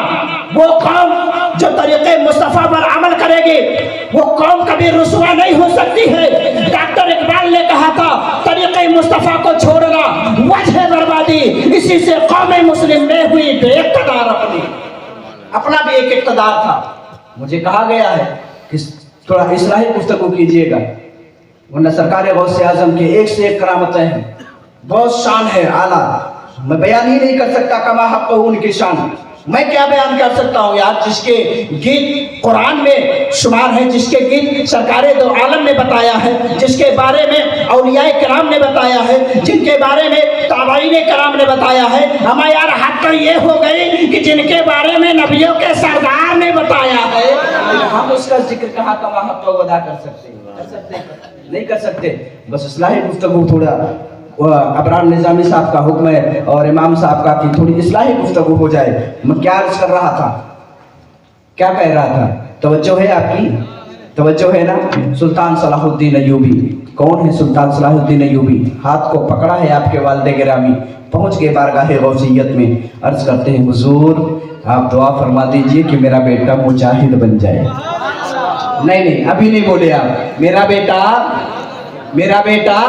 वो कौम जो तरीक़े मुस्तफ़ा पर अमल करेगी, वो कौम कभी रुसवा नहीं हो सकती है। डॉक्टर इकबाल ने कहा था, तरीक़े मुस्तफ़ा को छोड़ना वजह बर्बादी, इसी से कौम मुस्लिम में हुई बेइक़्तिदार। अपना भी एक इक़्तिदार था। मुझे कहा गया है कि थोड़ा इस्लाही गुफ्तगू कीजिएगा, वरना सरकार गौसे आजम के एक से एक करामतें हैं, बहुत शान है आला। मैं बयान ही नहीं कर सकता कमा हक़ उनकी शान। मैं क्या बयान कर सकता हूँ यार, जिसके गीत कुरान में शुमार है, जिसके गीत सरकार दो आलम ने बताया है, जिसके बारे में औलियाए किराम ने बताया है, जिनके बारे में ताबईने किराम ने बताया है। हमें यार हद तो ये हो गई कि जिनके बारे में नबियों के सरदार ने बताया है, हम उसका जिक्र कहाँ कमा हक़ अदा कर सकते हैं? कर सकते नहीं कर सकते। बस इस्लाही गुफ्तगू थोड़ा अबरार निज़ामी साहब का हुक्म है और इमाम साहब का कि थोड़ी इस्लाही गुफ्तगू हो जाए। मैं क्या अर्ज कर रहा था, क्या कह रहा था? तवज्जो है आपकी? तवज्जो है ना? सुल्तान सलाहुद्दीन अय्यूबी। कौन है सुल्तान सलाहुद्दीन अय्यूबी? हाथ को पकड़ा है आपके वालिद गिरामी, पहुँच गए बारगाह गौसियत में। अर्ज करते हैं हुजूर आप दुआ फरमा दीजिए कि मेरा बेटा मुजाहिद बन जाए। नहीं अभी नहीं बोले आप, मेरा बेटा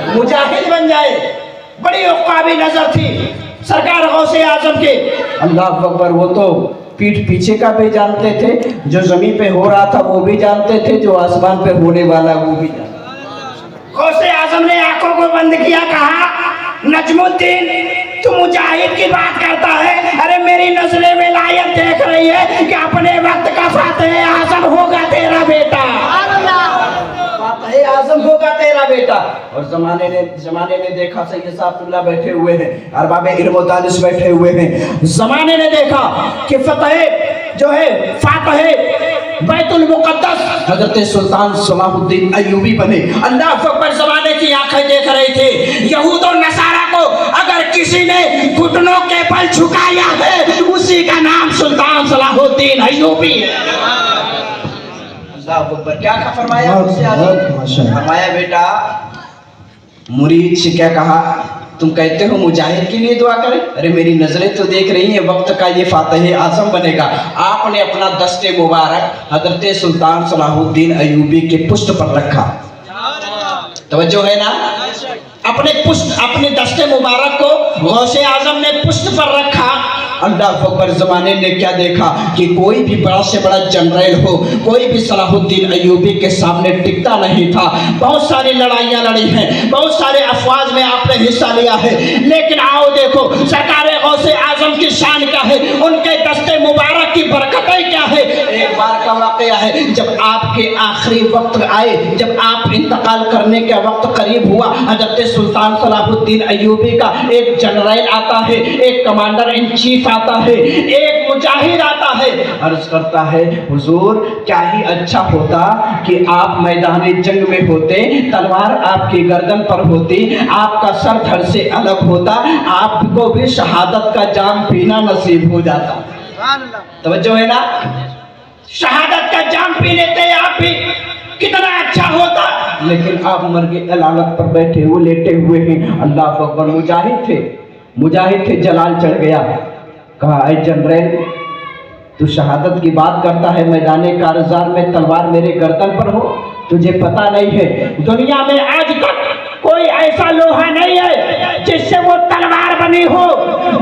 मुजाहिद बन जाए। बड़ी औकाबी नजर थी सरकार गौसे आजम के। अल्लाह अकबर। वो तो पीठ पीछे का भी जानते थे, जो जमीन पे हो रहा था वो भी जानते थे, जो आसमान पे होने वाला वो भी जानते। गौसे आजम ने आंखों को बंद किया, कहा नजमुद्दीन तू मुजाहिद की बात करता है? अरे मेरी नजरें में लायत देख रही है कि अपने वक्त का फातिह आजम होगा तेरा बेटा, आजम होगा तेरा बेटा। और जमाने ने देखा, सैयद साहब बैठे हुए हैं, अरबाब इल्म दानिश बैठे हुए हैं। जमाने ने देखा कि फतेह जो है फातिह बैतुल मुक़द्दस हजरत सुल्तान सलाहुद्दीन अय्यूबी बने। अल्लाह अकबर। जमाने की आंखें देख रही थी। यहूद और नसारा को अगर किसी ने घुटनों के बल झुकाया है, उसी का नाम सुल्तान सलाहुद्दीन अय्यूबी है। क्या फरमाया? फरमाया बेटा मुरीद से क्या कहा, तुम कहते हो मुजाहिद के लिए दुआ करें? अरे मेरी नजरें तो देख रही हैं वक्त का ये फातिह आजम बनेगा। आपने अपना दस्ते मुबारक हजरत सुल्तान सलाहुद्दीन अय्यूबी के पुष्ट पर रखा। तवज्जो है ना? अपने दस्ते मुबारक को गौसे आजम ने पुष्ट पर रखा। अल्लाह अकबर। ज़माने ने क्या देखा कि कोई भी बड़ा से बड़ा जनरल हो, कोई भी सलाहुद्दीन अय्यूबी के सामने टिकता नहीं था। बहुत सारी लड़ाइयाँ लड़ी हैं, बहुत सारे अफवाज में आपने हिस्सा लिया है, लेकिन आओ देखो सरकार गौसे आजम की शान क्या है, उनके दस्ते मुबारक की बरकतें क्या है। एक बार का वाकया है, जब आपके आखिरी वक्त आए, जब आप इंतकाल करने का वक्त करीब हुआ, हजरत सुल्तान सलाहुद्दीन अय्यूबी का एक जनरल आता है, एक कमांडर इन चीफ आता है, एक मुजाहिद आता है, अर्ज करता है हुजूर क्या ही अच्छा होता कि आप मैदानी जंग में होते, तलवार आपकी गर्दन पर होती, आपका सर धड़ से अलग होता, आपको भी शहादत का जाम पीना नसीब हो जाता। तवज्जो है ना, शहादत का जाम पी लेते आप भी, कितना अच्छा होता। लेकिन आप मर के अदालत पर बैठे हुए लेटे हुए हैं। अल्लाह अकबर, मुजाहिद थे, जलाल चढ़ गया। कहा ऐ जनरल, तू शहादत की बात करता है, मैदाने कारज़ार में तलवार मेरे गर्दन पर हो, तुझे पता नहीं है दुनिया में आज तक कोई ऐसा लोहा नहीं है जिससे वो तलवार बनी हो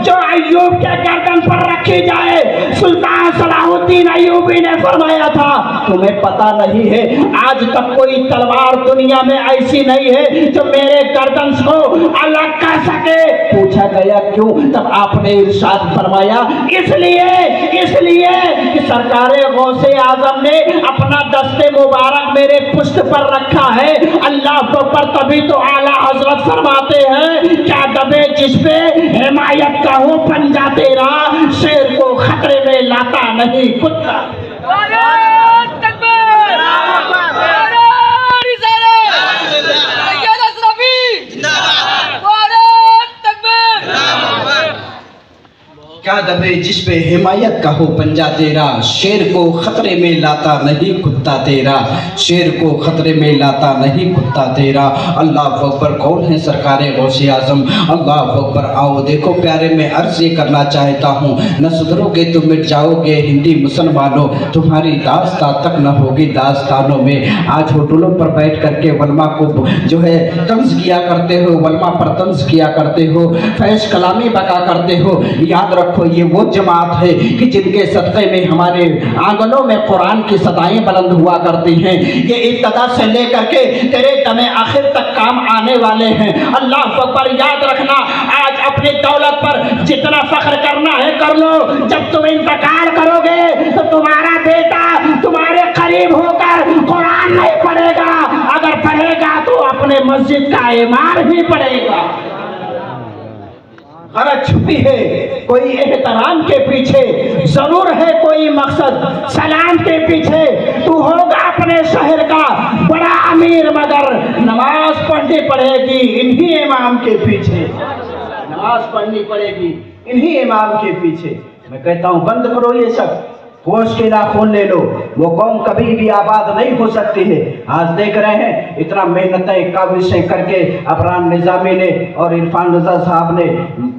जो अय्यूब के गर्दन पर रखी जाए। सुल्तान सलाहुद्दीन अय्यूबी ने फरमाया था, तुम्हें पता नहीं है आज तक कोई तलवार दुनिया में ऐसी नहीं है जो मेरे गर्दन को अलग कर सके। पूछा गया क्यों? तब आपने इरशाद फरमाया, इसलिए कि सरकारे गौसे आजम ने अपना दस्ते मुबारक मेरे पुष्ट पर रखा है। अल्लाह पर तभी तो आला हजरत फरमाते हैं, क्या दबे जिस पे हिमायत का हो पंजा तेरा, शेर को खतरे में लाता नहीं कुत्ता। क्या दबे जिस पे हिमायत का हो पंजा तेरा, शेर को खतरे में लाता नहीं कुत्ता तेरा, शेर को खतरे में लाता नहीं कुत्ता तेरा। अल्लाह अकबर, कौन है सरकारे गौसे आजम? अल्लाह अकबर। आओ देखो प्यारे, मैं अर्ज ये करना चाहता हूँ, न सुधरोगे तो मिट जाओगे हिंदी मुसलमानों, तुम्हारी दास्तां तक न होगी दास्तानों में। आज होटलों पर बैठ करके वलमा को जो है तंज किया करते हो, वलमा पर तंज किया करते हो, फैश कलामी बका करते हो। याद रखो, ये वो जमात है कि जिनके सदक़े में हमारे आंगनों में कुरान की सदाएं बुलंद हुआ करती हैं। ये इब्तदा से लेकर के तेरे दमे आखिर तक काम आने वाले हैं। अल्लाह अकबर। याद रखना, आज अपनी दौलत पर जितना फख्र करना है कर लो, जब तुम इंतकाल करोगे तो तुम्हारा बेटा तुम्हारे करीब होकर कुरान नहीं पढ़ेगा, अगर पढ़ेगा तो अपने मस्जिद का इमाम ही पढ़ेगा। गरज छुपी है कोई एहतराम के पीछे, जरूर है कोई मकसद सलाम के पीछे। तू होगा अपने शहर का बड़ा अमीर, मगर नमाज पढ़नी पड़ेगी इन्हीं इमाम के पीछे, नमाज पढ़नी पड़ेगी इन्हीं इमाम के पीछे। मैं कहता हूँ बंद करो ये सब, होश के नाखून ले लो, वो कौम कभी भी आबाद नहीं हो सकती है। आज देख रहे हैं इतना मेहनतें काविशें करके अफरान निज़ामी ने और इरफान रजा साहब ने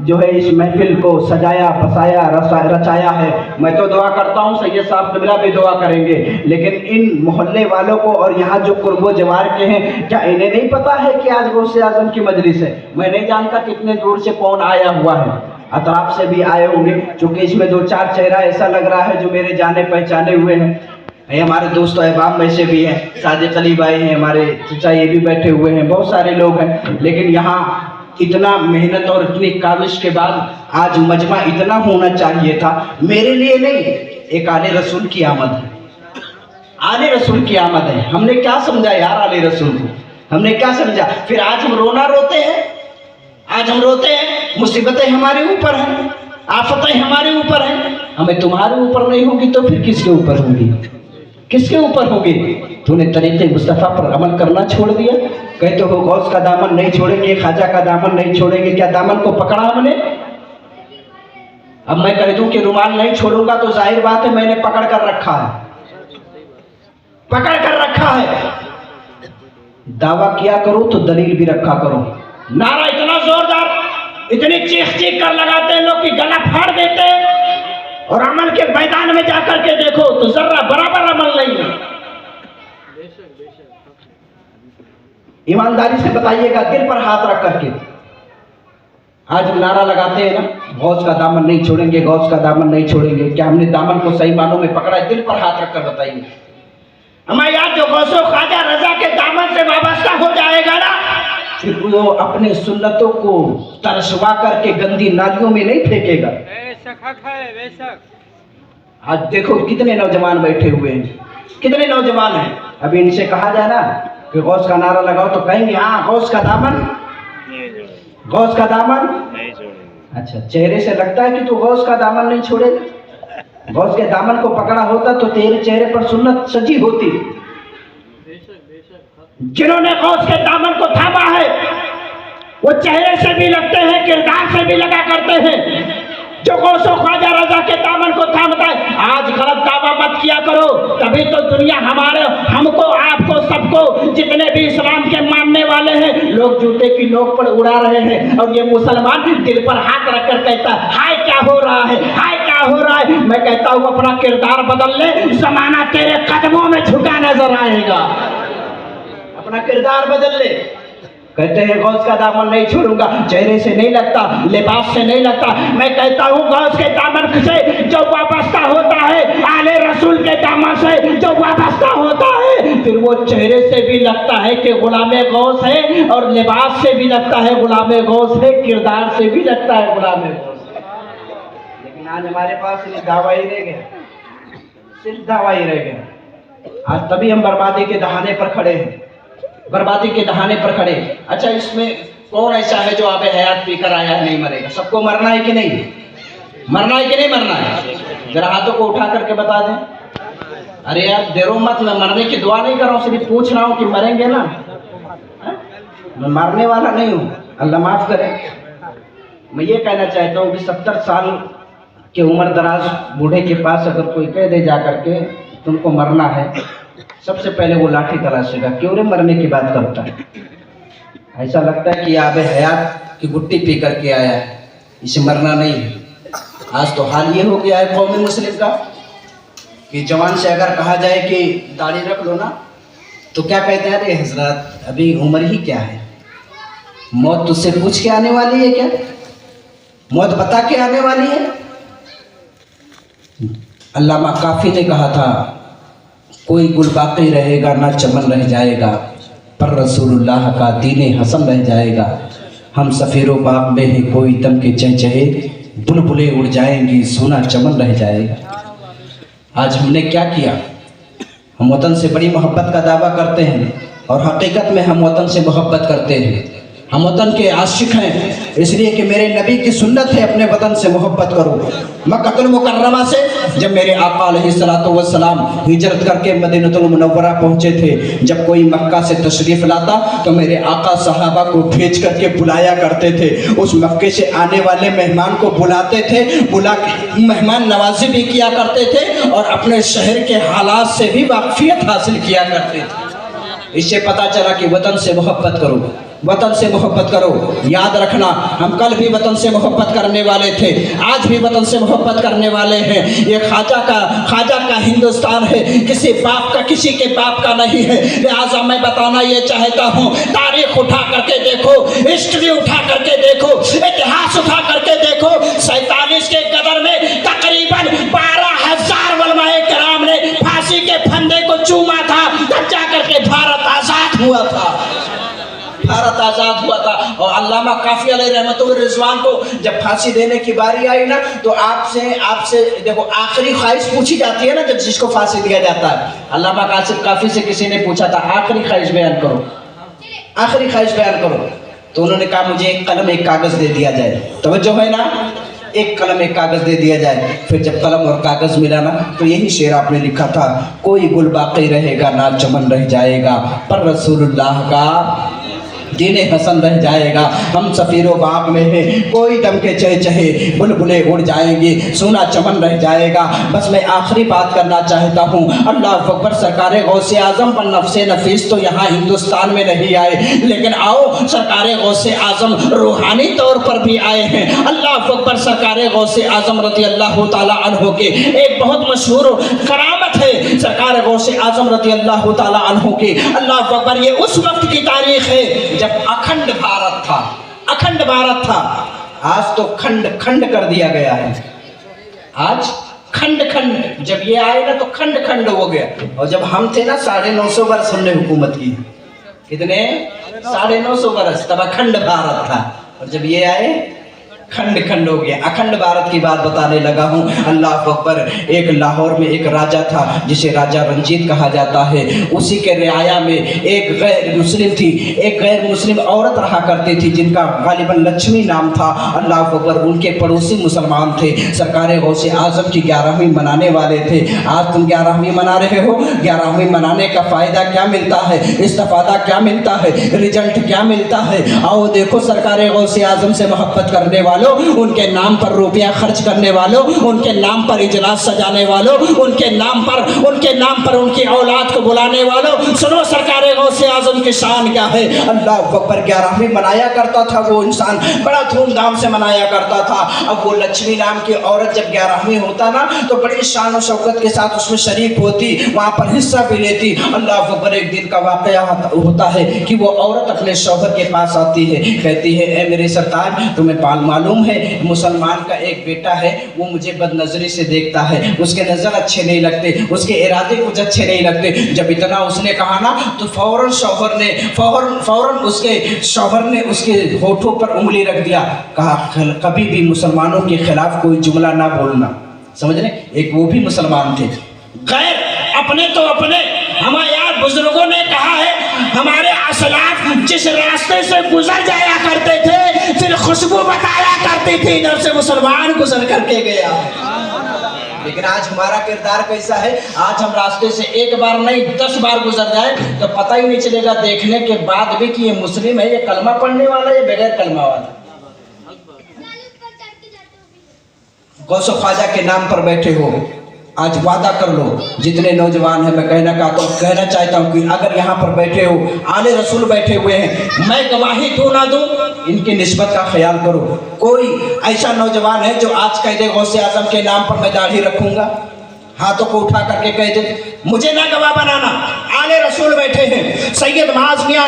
जो है इस महफिल को सजाया बसाया रचाया है। मैं तो दुआ करता हूँ सैयद साहब कबीरा भी दुआ करेंगे, लेकिन इन मोहल्ले वालों को और यहाँ जो कुर्बो जवार के हैं, क्या इन्हें नहीं पता है कि आज गौसे आजम की मजलिस है? मैं नहीं जानता कितने दूर से कौन आया हुआ है, अतराफ से भी आए होंगे, चूंकि इसमें दो चार चेहरा ऐसा लग रहा है जो मेरे जाने पहचाने हुए हैं। ये हमारे दोस्त अहबाब में से भी हैं, सादिक अली भाई हैं, हमारे चचा ये भी बैठे हुए हैं, बहुत सारे लोग हैं। लेकिन यहाँ इतना मेहनत और इतनी काविश के बाद आज मजमा इतना होना चाहिए था। मेरे लिए नहीं, एक आले रसूल की आमद है, आले रसूल की आमद है। हमने क्या समझा यार आले रसूल को, हमने क्या समझा? फिर आज हम रोना रोते हैं, आज हम रोते हैं, मुसीबतें हमारे ऊपर हैं, आफतें हमारे ऊपर हैं। हमें तुम्हारे ऊपर नहीं होगी तो फिर किसके ऊपर होगी? किसके ऊपर होगी? तूने तरीके मुस्तफ़ा पर अमल करना छोड़ दिया। कहते हो गौस का दामन नहीं छोड़ेंगे, ख्वाजा का दामन नहीं छोड़ेंगे, क्या दामन को पकड़ा हमने? अब मैं कह दूं कि रुमाल नहीं छोड़ूंगा तो जाहिर बात है मैंने पकड़ कर रखा है, पकड़ कर रखा है। दावा किया करो तो दलील भी रखा करो। नारा इतना जोरदार, इतनी चीख चीख कर लगाते हैं लोग कि गला फाड़ देते हैं, और अमल के मैदान में जाकर के देखो तो जरा बराबर अमल नहीं है। ईमानदारी से बताइएगा, दिल पर हाथ रख करके। आज हम नारा लगाते हैं ना, गौस का दामन नहीं छोड़ेंगे, गौस का दामन नहीं छोड़ेंगे, क्या हमने दामन को सही मानों में पकड़ा है? दिल पर हाथ रख कर बताइए। हमारे याद जो गौसो ख्वाजा रजा के दामन से वाबस्ता हो जाएगा ना, फिर वो अपने सुन्नतों को तरसवा करके गंदी नालियों में नहीं फेंकेगा। आज देखो कितने नौजवान बैठे हुए हैं, कितने नौजवान हैं। अभी इनसे कहा जाए ना कि गौस का नारा लगाओ तो कहेंगे हाँ गौस का दामन, गौस का दामन। अच्छा, चेहरे से लगता है कि तू गौस का दामन नहीं छोड़ेगा। गौस के दामन को पकड़ा होता तो तेरे चेहरे पर सुन्नत सजी होती। जिन्होंने गौस के दामन को थामा है वो चेहरे से भी लगते हैं, किरदार से भी लगा करते हैं। जो गौसो ख्वाजा रजा के दामन को थामता है, आज गलत दावा मत किया करो, तभी तो दुनिया हमारे, हमको, आपको, सबको, जितने भी इस्लाम के मानने वाले हैं, लोग जूते की नोक पर उड़ा रहे हैं। और ये मुसलमान दिल पर हाथ रखकर कहता है हाय क्या हो रहा है, हाय क्या हो रहा है। मैं कहता हूँ अपना किरदार बदल ले, जमाना तेरे कदमों में झुका नजर आएगा। अपना किरदार बदल ले। कहते हैं गौस का दामन नहीं छोड़ूंगा, चेहरे से नहीं लगता, लिबास से नहीं लगता। मैं कहता हूँ गौस के दामन से जो वाबस्ता होता है, आले रसूल के दामन से जो वाबस्ता होता है, फिर वो चेहरे से भी लगता है कि गुलामे गौस है, और लिबास से भी लगता है गुलामे गौस है, किरदार से भी लगता है गुलामे गौस है। लेकिन आज हमारे पास सिर्फ दावा ही रह गया, सिर्फ दावा ही रह गया। आज तभी हम बर्बादी के दहाने पर खड़े हैं, बर्बादी के दहाने पर खड़े। अच्छा, इसमें कौन ऐसा है जो आबे हयात पीकर आया है नहीं मरेगा? सबको मरना है कि नहीं? मरना है कि नहीं मरना है? जरा हाथों को उठा करके बता दें। अरे यार देरो मत, मैं मरने की दुआ नहीं कर रहा हूँ, सिर्फ पूछ रहा हूँ कि मरेंगे ना? मैं मारने वाला नहीं हूँ, अल्लाह माफ करे। मैं ये कहना चाहता हूँ कि 70 साल के उम्र दराज बूढ़े के पास अगर कोई कह दे जा करके तुमको मरना है, सबसे पहले वो लाठी तलाशेगा, क्यों रे मरने की बात करता है? ऐसा लगता है कि आबे हयात की गुट्टी पी करके आया है, इसे मरना नहीं है। आज तो हाल ये हो गया है कौमी मुस्लिम का कि जवान से अगर कहा जाए कि दाढ़ी रख लो ना, तो क्या कहते हैं, अरे हजरत अभी उम्र ही क्या है, मौत तुझसे पूछ के आने वाली है क्या? मौत बता के आने वाली है? अल्लामा काफी ने कहा था कोई गुल बाकी रहेगा ना चमन रह जाएगा, पर रसूलुल्लाह का दीने हसन रह जाएगा। हम सफ़ीरो बाग में ही कोई दम के चहचहे, बुलबुलें उड़ जाएंगी सोना चमन रह जाएगा। आज हमने क्या किया? हम वतन से बड़ी मोहब्बत का दावा करते हैं और हकीकत में हम वतन से मोहब्बत करते हैं। हम वतन के आशिक हैं, इसलिए कि मेरे नबी की सुन्नत है अपने वतन से मोहब्बत करो। मक्कातुल मुकर्रमा से जब मेरे आका अलैहिस्सलातु वस्सलाम हिजरत करके मदीनतुल मुनव्वरा पहुँचे थे, जब कोई मक्का से तशरीफ़ लाता तो मेरे आका सहाबा को भेज करके बुलाया करते थे। उस मक्के से आने वाले मेहमान को बुलाते थे, बुला मेहमान नवाजी भी किया करते थे और अपने शहर के हालात से भी वाकफियत हासिल किया करते थे। इससे पता चला कि वतन से मोहब्बत करो, वतन से मोहब्बत करो। याद रखना, हम कल भी वतन से मोहब्बत करने वाले थे, आज भी वतन से मोहब्बत करने वाले हैं। ये ख्वाजा का हिंदुस्तान है, किसी बाप का, किसी के बाप का नहीं है। लिहाजा मैं बताना ये चाहता हूँ, तारीख उठा करके देखो, हिस्ट्री उठा करके देखो, इतिहास उठा करके देखो। 47 के गदर में तकरीबन 12,000 उलमाए किराम ने फांसी के फंदे को चूमा था, तब जाकर के भारत आजाद हुआ था, भारत आजाद हुआ था। और अल्लामा काफी अलैहि रहमतुल्लाह रिजवान को जब फांसी देने की बारी आई ना, तो आपसे देखो आखिरी ख्वाहिश पूछी जाती है ना जब जिसको फांसी दिया जाता है। अल्लामा काफी से किसी ने पूछा था आखिरी ख्वाहिश बयान करो, आखिरी ख्वाहिश बयान करो, तो उन्होंने कहा मुझे एक कलम एक कागज दे दिया जाए। तवज्जो है ना, एक कलम एक कागज दे दिया जाए। फिर जब कलम और कागज मिला ना, तो यही शेर आपने लिखा था, कोई गुल बाकी रहेगा ना चमन रह जाएगा, पर रसूलुल्लाह का दीने हसन रह जाएगा। हम सफ़ीरो बाग में हैं, कोई दम के चहचहे, बुलबुलें उड़ जाएंगी, सोना चमन रह जाएगा। बस मैं आखिरी बात करना चाहता हूँ, अल्लाह अकबर। सरकार गौसे आज़म पर नफ्से नफीस तो यहाँ हिंदुस्तान में नहीं आए, लेकिन आओ सरकार गौसे आज़म रूहानी तौर पर भी आए हैं। अल्लाह अकबर। सरकार गौसे आज़म रज़ी अल्लाह ताला अन्हु के एक बहुत मशहूर करामत है, सरकार गौसे आज़म रज़ी अल्लाह ताला अन्हु की। अल्लाह अकबर। ये उस वक्त की तारीख है जब अखंड भारत था, अखंड भारत था। आज तो खंड खंड कर दिया गया है, आज खंड खंड। जब ये आए ना तो खंड खंड हो गया। और जब हम थे ना 950 वर्ष हमने हुकूमत की, कितने 950 वर्ष, तब अखंड भारत था। और जब ये आए खंड खंड हो गया। अखंड भारत की बात बताने लगा हूँ। अल्लाह अकबर। एक लाहौर में एक राजा था जिसे राजा रंजीत कहा जाता है। उसी के रियाया में एक गैर मुस्लिम थी, एक गैर मुस्लिम औरत रहा करती थी जिनका गालिबन लक्ष्मी नाम था। अल्लाह अकबर। उनके पड़ोसी मुसलमान थे। सरकार गौसे आजम की 11वीं मनाने वाले थे। आज तुम 11वीं मना रहे हो। 11वीं मनाने का फ़ायदा क्या मिलता है, इस्तेफादा क्या मिलता है, रिजल्ट क्या मिलता है? आओ देखो, सरकार गौसे आजम से मोहब्बत करने वालों, उनके नाम पर रुपया खर्च करने वालों, उनके नाम पर इजलास सजाने वालों, उनके नाम पर उनकी औलाद को बुलाने वालों, सुनो सरकार गौसे आजम की शान क्या है। अल्लाह अकबर। 11वीं मनाया करता था वो इंसान, बड़ा धूमधाम से मनाया करता था। अब वो लक्ष्मी नाम की औरत जब 11वीं होता ना तो बड़ी शान और शौकत के साथ उसमें शरीक होती, वहाँ पर हिस्सा भी लेती। अल्लाह अकबर। एक दिन का वाकया होता है कि वो औरत अपने शौहर के पास आती है, कहती है, ए मेरे सरताज, तुम्हें मालूम है मुसलमान का एक बेटा है, वो मुझे बदनजरी से देखता है, उसके नज़र अच्छे नहीं लगते, उसके इरादे कुछ अच्छे नहीं लगते। जब इतना उसने कहा ना तो फौरन उसके शौहर ने उसके होठों पर उंगली रख दिया। कहा, कभी भी मुसलमानों के खिलाफ कोई जुमला ना बोलना। समझ रहे? एक वो भी मुसलमान थे। गैर अपने तो अपने, हमारे यार बुजुर्गों ने कहा है, हमारे असलाफ जिस रास्ते से गुजर जाया करते थे फिर खुशबू बताया करती थी, इधर से मुसलमान गुजर करके गया। लेकिन आज हमारा किरदार कैसा है? आज हम रास्ते से एक बार नहीं 10 बार गुजर जाए तो पता ही नहीं चलेगा देखने के बाद भी कि ये मुस्लिम है, ये कलमा पढ़ने वाला है, ये बगैर कलमा वाला। गौसो ख्वाजा के नाम पर बैठे हो, आज वादा कर लो, जितने नौजवान हैं, मैं कहना चाहता हूँ कि अगर यहाँ पर बैठे हो, आले रसूल बैठे हुए हैं, मैं गवाही दूँ ना दूँ, इनकी निस्बत का ख्याल करो। कोई ऐसा नौजवान है जो आज कह दे गौसे आजम के नाम पर मैं दाढ़ी रखूँगा, हाथों को उठा करके कह दे, मुझे ना गवाह बनाना। आले रसूल बैठे हैं, सैयद माज मियां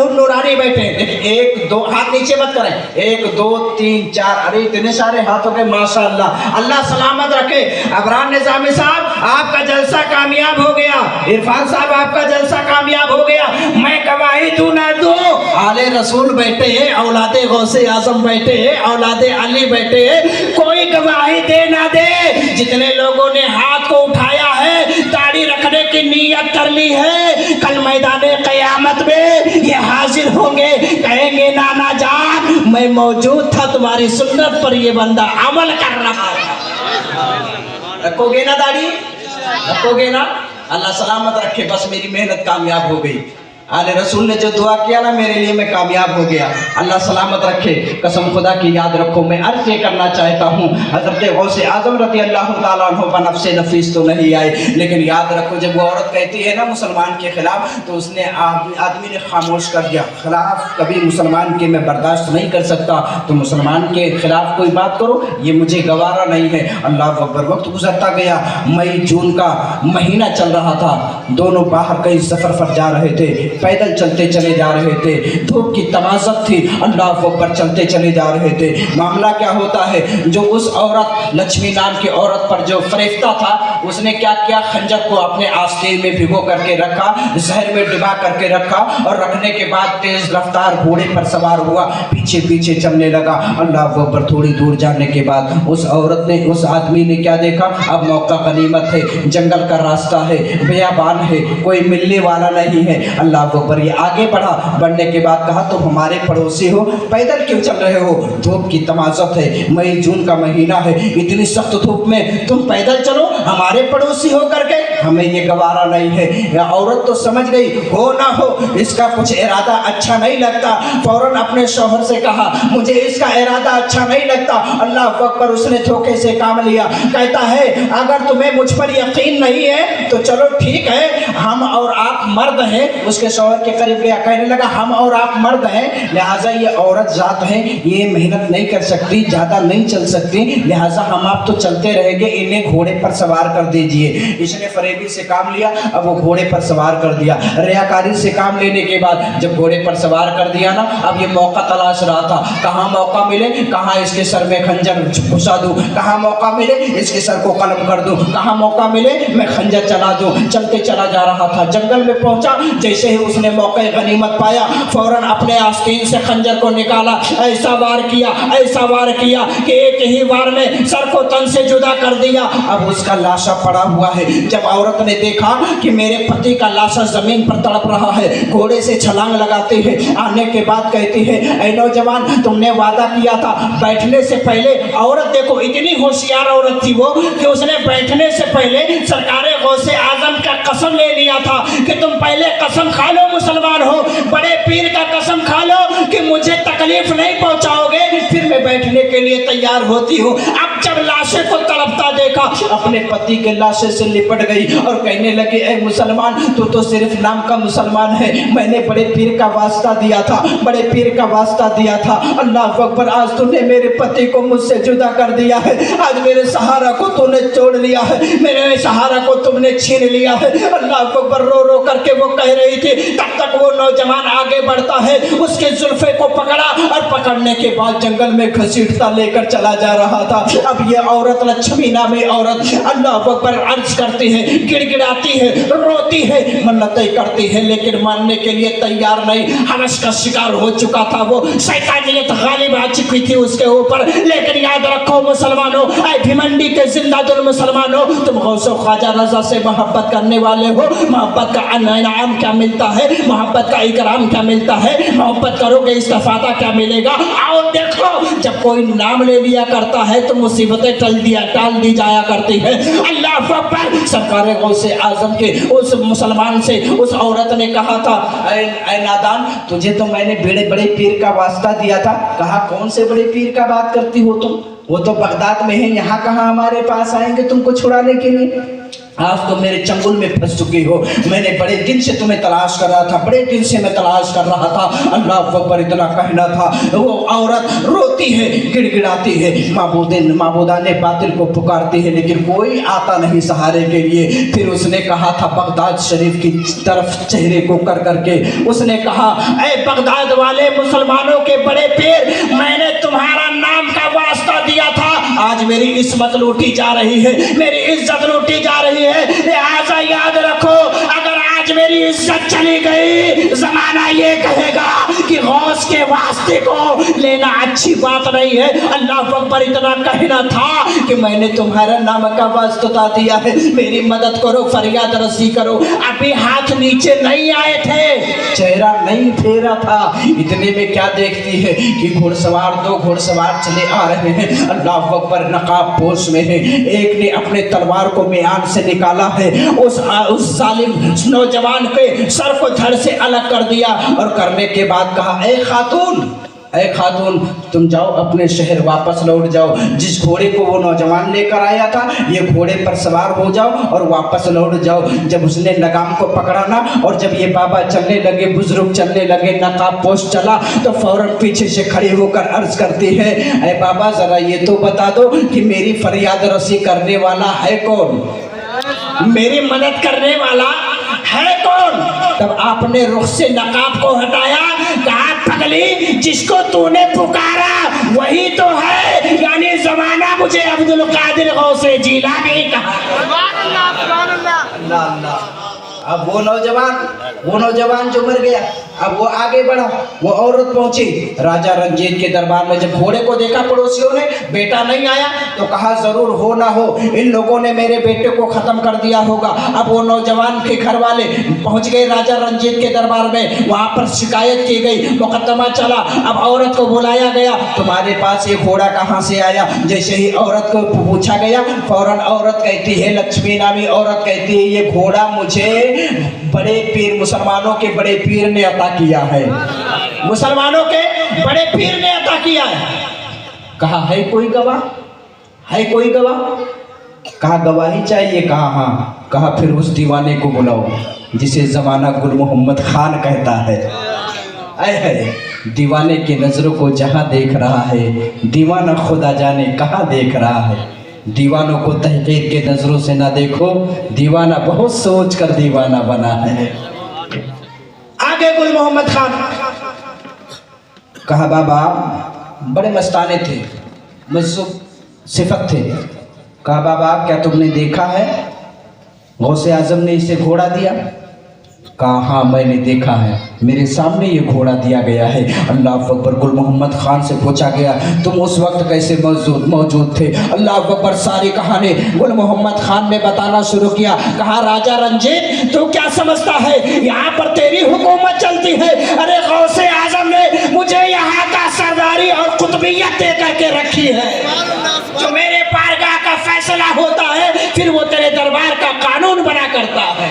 नूरानी बैठे हैं। 1 2 हाथ नीचे मत करें, 1 2 3 4, अरे इतने सारे हाथ हो गए, माशाअल्लाह। अल्लाह सलामत रखे। अबरार निजामी साहब, आपका जलसा कामयाब हो गया। इरफान साहब, आपका जलसा कामयाब हो गया। मैं गवाही दूं ना दूं, आले रसूल बैठे हैं, औलादे गौसे आजम बैठे हैं, औलादे अली बैठे हैं, कोई गवाही दे ना दे। जितने लोगों ने हाथ को उठाया है, दाढ़ी रखने की नीयत कर ली है, कल मैदाने क़यामत में ये हाजिर होंगे, कहेंगे नाना जान मैं मौजूद था तुम्हारी सुन्नत पर, ये बंदा अमल कर रहा है। रखोगे ना दाढ़ी? रखोगे ना? अल्लाह सलामत रखे, बस मेरी मेहनत कामयाब हो गई। आले रसूल ने जो दुआ किया ना मेरे लिए, मैं कामयाब हो गया। अल्लाह सलामत रखे। कसम खुदा की याद रखो, मैं अर्ज ये करना चाहता हूँ, हज़रत गौसे आज़म रज़ी अल्लाह ताला अन्हु बनफ़्से नफीस तो नहीं आए, लेकिन याद रखो जब वो औरत कहती है ना मुसलमान के खिलाफ, तो उसने आदमी ने खामोश कर दिया। खिलाफ कभी मुसलमान के मैं बर्दाश्त नहीं कर सकता, तो मुसलमान के खिलाफ कोई बात करो ये मुझे गवारा नहीं है। अल्लाह अकबर। वक्त गुजरता गया, मई जून का महीना चल रहा था, दोनों बाहर कई सफ़र पर जा रहे थे, पैदल चलते चले जा रहे थे, धूप की तमाज़त थी, अल्लाह अकबर, चलते चले जा रहे थे। मामला क्या होता है, जो उस औरत लक्ष्मी नाम की औरत पर जो फरिश्ता था, उसने क्या किया, खंजर को अपने आस्तीन में भिगो करके रखा, जहर में डुबा करके रखा, और रखने के बाद तेज रफ्तार घोड़े पर सवार हुआ, पीछे पीछे चलने लगा। अल्लाह अकबर। थोड़ी दूर जाने के बाद उस औरत ने, उस आदमी ने क्या देखा, अब मौका गनीमत है, जंगल का रास्ता है, बियाबान है, कोई मिलने वाला नहीं है। अल्लाह अकबर। ये आगे बढ़ा, बढ़ने के बाद कहा, तुम हमारे पड़ोसी हो, पैदल क्यों चल रहे हो? धूप की तमाज़त है, मई जून का महीना है, इतनी सख्त धूप में तुम पैदल चलो, हमारे पड़ोसी हो करके, हमें ये गवारा नहीं है। या औरत तो समझ गई, हो ना हो इसका कुछ इरादा अच्छा नहीं लगता, फौरन अपने शौहर से कहा, मुझे इसका इरादा अच्छा नहीं लगता। अल्लाह अकबर। उसने धोखे से काम लिया, कहता है, अगर तुम्हें मुझ पर यकीन नहीं है तो चलो ठीक है, हम और आप मर्द हैं। उसके शौहर के करीब गया, कहने लगा, हम और आप मर्द हैं, लिहाजा ये औरत जात है, ये मेहनत नहीं कर सकती, ज़्यादा नहीं चल सकती, लिहाजा हम आप तो चलते रहेंगे, इन्हें घोड़े पर सवार कर दीजिए। इसने फरेबी से काम लिया, अब वो घोड़े पर सवार कर दिया। रियाकारी से काम लेने के बाद जब घोड़े पर सवार कर दिया ना, अब ये मौका तलाश रहा था, कहाँ मौका मिले, कहाँ इसके सर में खंजर घुसा दूं, कहाँ मौका मिले इसके सर को कलम कर दूं, कहाँ मौका मिले मैं खंजर चला दूं। चलते चला जा रहा था, जंगल में पहुंचा, जैसे ही उसने मौके गनीमत पाया फौरन अपने आस्तीन से खंजर को निकाला, ऐसा वार किया कि एक ही वार में सर को तन से जुदा कर दिया। अब उसका लाशा पड़ा हुआ है। जब औरत ने देखा कि मेरे पति का लाशा जमीन पर तड़प रहा है, घोड़े से छलांग लगाती है, आने के बाद कहती है, ऐ नौजवान तुमने वादा किया था बैठने से पहले। औरत देखो इतनी होशियार औरत थी वो कि उसने बैठने से पहले सरकारे गौसे आजम का कसम ले लिया था कि तुम पहले कसम खा लो मुसलमान हो, बड़े पीर का कसम खा लो कि मुझे तकलीफ नहीं पहुंचाओगे, फिर मैं बैठने के लिए तैयार होती हूँ। अब जब लाशे को तड़पता देखा, अपने पति के लाशे से लिपट गई और कहने लगी, ऐ मुसलमान तू तो सिर्फ नाम का मुसलमान है, मैंने बड़े पीर का वास्ता दिया था, बड़े पीर का वास्ता दिया था। अल्लाह अकबर, आज तूने मेरे पति को मुझसे जुदा कर दिया है, आज मेरे सहारा को तूने तोड़ लिया है, मेरे सहारा को तुमने छीन लिया है। अल्लाह अकबर, रो रो करके वो कह रही थी। तब तक वो नौजवान आगे बढ़ता है, उसके जुल्फे को पकड़ा और पकड़ने के बाद जंगल में घसीटता लेकर चला जा रहा था। अब ये औरत लक्ष्मी नामी औरत अल्लाह अकबर अर्ज करती है, गिड़गिड़ाती है, रोती है, मन्नतें करती है, लेकिन मानने के लिए तैयार नहीं। हवस का शिकार हो चुका था वो, शैतानियत गालिब आ चुकी थी उसके ऊपर। लेकिन याद रखो मुसलमानों, ऐ भिमंडी के जिंदा दिल मुसलमानों, तुम गौसो ख्वाजा रजा से मोहब्बत करने वाले हो, मोहब्बत का इनाम क्या मिलता है, मोहब्बत का इकराम क्या मिलता है, मोहब्बत करोगे इस्तिफादा क्या मिलेगा। आओ देखो, जब कोई नाम ले लिया करता है तो मुसीबतें टाल दी जाया करती है। अल्लाह अकबर, सरकार गौसे आजम के उस मुसलमान से उस औरत ने कहा था, ऐ नादान तुझे तो मैंने बड़े बड़े पीर का वास्ता दिया था। कहा कौन से बड़े पीर का बात करती हो तुम, वो तो बगदाद में है, यहाँ कहाँ हमारे पास आएंगे तुमको छुड़ाने के लिए। आज तो मेरे चंगुल में फंस चुकी हो, मैंने बड़े दिन से तुम्हें तलाश कर रहा था, बड़े दिन से मैं तलाश कर रहा था। अल्लाह अकबर, इतना कहना था। वो औरत रोती है, गिड़गिड़ाती है, माबूदाने बातिल को पुकारती है, लेकिन कोई आता नहीं सहारे के लिए। फिर उसने कहा था बगदाद शरीफ की तरफ चेहरे को कर करके उसने कहा, ऐ बगदाद वाले मुसलमानों के बड़े पीर, मैंने तुम्हारा नाम का वास्ता दिया था, आज मेरी इस्मत लूटी जा रही है, मेरी इज्जत लूटी जा रही है। लिहाजा याद रखो, अगर आज मेरी इज्जत चली गई, जमाना ये कहेगा कि गौस के वास्ते को लेना अच्छी बात नहीं है। अल्लाह अकबर, इतना कहना था कि मैंने तुम्हारा नाम का वास्ता दिया है, मेरी मदद करो, फरियाद रसी करो। अभी हाथ नीचे नहीं आए थे, चेहरा नहीं फेरा था, इतने में क्या देखती है कि घुड़सवार दो घुड़सवार चले आ रहे हैं। अल्लाह अकबर, नकाब पोश में है, एक ने अपने तलवार को म्यान से निकाला है, उस जालिम नौजवान के सर को धड़ से अलग कर दिया और करने के बाद कहा, ऐ खातून तुम जाओ अपने शहर वापस लौट जाओ, जिस घोड़े को वो नौजवान लेकर आया था ये घोड़े पर सवार हो जाओ और वापस लौट जाओ। जब उसने लगाम को पकड़ा ना और जब ये बाबा चलने लगे, बुजुर्ग चलने लगे, नकाब पोश चला, तो फौरन पीछे से खड़ी होकर अर्ज करती है, ऐ बाबा जरा ये तो बता दो कि मेरी फरियाद रसी करने वाला है कौन, मेरी मदद करने वाला है कौन। तब आपने रुख से नकाब को हटाया, कहा पगली जिसको तूने पुकारा वही तो है, यानी जमाना मुझे अब्दुल कादिर गौसे जीलानी कहा। अब वो नौजवान जो मर गया, अब वो आगे बढ़ा, वो औरत पहुंची राजा रंजीत के दरबार में। जब घोड़े को देखा पड़ोसियों ने, बेटा नहीं आया, तो कहा जरूर हो ना हो इन लोगों ने मेरे बेटे को खत्म कर दिया होगा। अब वो नौजवान के घर वाले पहुंच गए राजा रंजीत के दरबार में, वहां पर शिकायत की गई, मुकदमा चला। अब औरत को बुलाया गया, तुम्हारे पास ये घोड़ा कहाँ से आया। जैसे ही औरत को पूछा गया, फौरन औरत कहती है, लक्ष्मी नामी औरत कहती है, ये घोड़ा मुझे बड़े पीर, मुसलमानों के बड़े पीर ने अता किया है, मुसलमानों के बड़े पीर ने अता किया है। कहा है कोई गवाह, है कोई गवाह। कहा गवाही चाहिए। कहा हाँ। कहा फिर उस दीवाने को बुलाओ जिसे जमाना गुल मोहम्मद खान कहता है। ऐ दीवाने की नजरों को जहां देख रहा है, दीवाना खुदा जाने कहाँ देख रहा है। दीवानों को तहकीर के नजरों से ना देखो, दीवाना बहुत सोच कर दीवाना बना है। आगे गुल मोहम्मद खान कहा बाबा बड़े मस्ताने थे, मज़्ज़ूब सिफत थे। कहा बाबा क्या तुमने देखा है गौसे आजम ने इसे घोड़ा दिया? कहा हाँ मैंने देखा है, मेरे सामने ये घोड़ा दिया गया है। अल्लाह अकबर। गुल मोहम्मद खान से पूछा गया तुम उस वक्त कैसे मौजूद थे? अल्लाह अकबर। सारी कहानी गुल मोहम्मद खान ने बताना शुरू किया। कहा राजा रंजीत तू क्या समझता है यहाँ पर तेरी हुकूमत चलती है? अरे गौसे आजम ने मुझे यहाँ का सरदारी और कुतुबियत दे करके रखी है। जो मेरे पारगाह का फैसला होता है फिर वो तेरे दरबार का कानून बना करता है।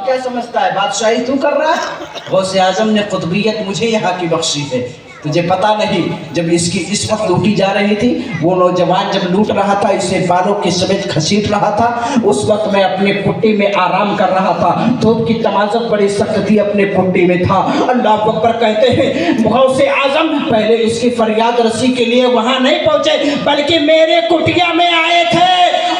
क्या समझता है बादशाही तू कर रहा है? गौसे आजम ने कुतुबियत मुझे यहाँ की बख्शी है। तुझे पता नहीं जब इसकी इस्मत लूटी जा रही थी, वो नौजवान जब लूट रहा था, इसे बालों के समेत घसीट रहा था, उस वक्त मैं अपने पुट्टी में आराम कर रहा था। तोप की तमाजत बड़ी सख्त थी, अपने पुट्टी में था। अल्लाह अकबर। कहते हैं गौसे आजम पहले इसकी फरियाद रसी के लिए वहां नहीं पहुंचे बल्कि मेरे कुटिया में आए थे।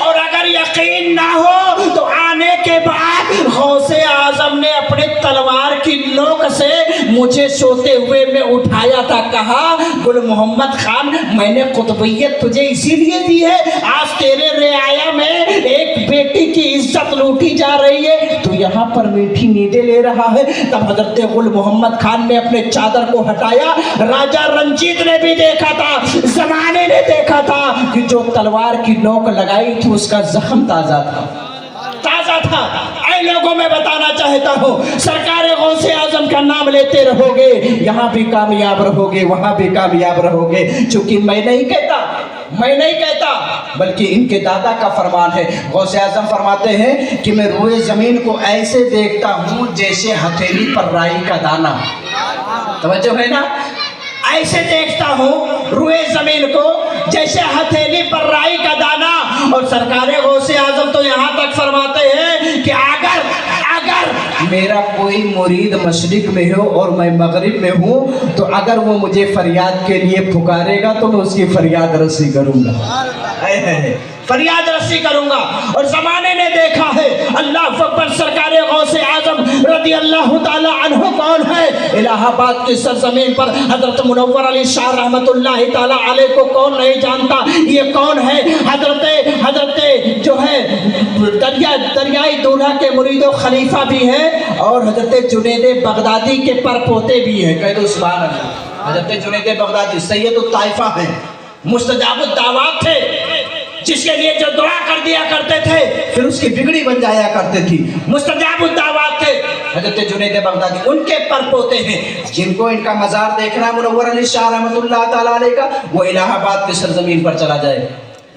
और अगर यकीन ना हो तो आने के बाद गौसे आजम ने अपने तलवार की नोक से मुझे सोते हुए में उठाया था। कहा गुल मोहम्मद खान मैंने कुतुबियत तुझे इसीलिए दी है, आज तेरे रियाया में एक बेटी की इज्जत लूटी जा रही है, तू यहाँ पर मीठी नींदें ले रहा है। तब हजरत गुल मोहम्मद खान ने अपने चादर को हटाया। राजा रंजीत ने भी देखा था, जमाने ने देखा था कि जो तलवार की नोक लगाई थी उसका जख्म ताजा था। ऐ लोगों में बताना चाहता हूँ सरकार गौसे आजम का नाम लेते रहोगे, यहाँ भी कामयाब रहोगे, वहाँ भी कामयाब रहोगे। चूंकि मैं नहीं कहता बल्कि इनके दादा का फरमान है। गौसे आजम फरमाते हैं कि मैं रोए जमीन को ऐसे देखता हूँ जैसे हथेली पर राई का दाना। तवज्जो है ना? ऐसे देखता हूँ रुए जमीन को जैसे हथेली पर राई का दाना। और सरकार गौसे आजम तो यहाँ तक फरमाते हैं कि अगर मेरा कोई मुरीद मशरिक में हो और मैं मगरिब में हूँ तो अगर वो मुझे फरियाद के लिए पुकारेगा तो मैं उसकी फरियाद रसी करूँगा, फरियाद रसी करूंगा। और जमाने ने देखा है। अल्लाह अकबर। सरकार गौसे आजम रदी अल्लाह ताला अन्हु कौन है? इलाहाबाद की सरजमीन पर हजरत मुनव्वर अली शाह रहमतुल्लाह ताला अलैह को कौन नहीं जानता? ये कौन है? हजरत जो है दरियाई दूल्हा के मुरीदो खलीफा भी है और हजरत जुनैद बगदादी के परपोते भी हैं। कह दो सुभान अल्लाह। हजरत जुनैद बगदादी सैयदुत ताइफा है, मुस्तजाबुद दावत थे, जिसके लिए जो दुआ कर दिया करते थे फिर उसकी बिगड़ी बन जाया करते थी। मुस्तजाबुद दावत थे हजरत जुनैद बगदादी, उनके परपोते हैं। जिनको इनका मज़ार देखना मुनव्वर अली शाह रहमतुल्लाह ताला अलैह का, वो इलाहाबाद की सरजमीन पर चला जाए।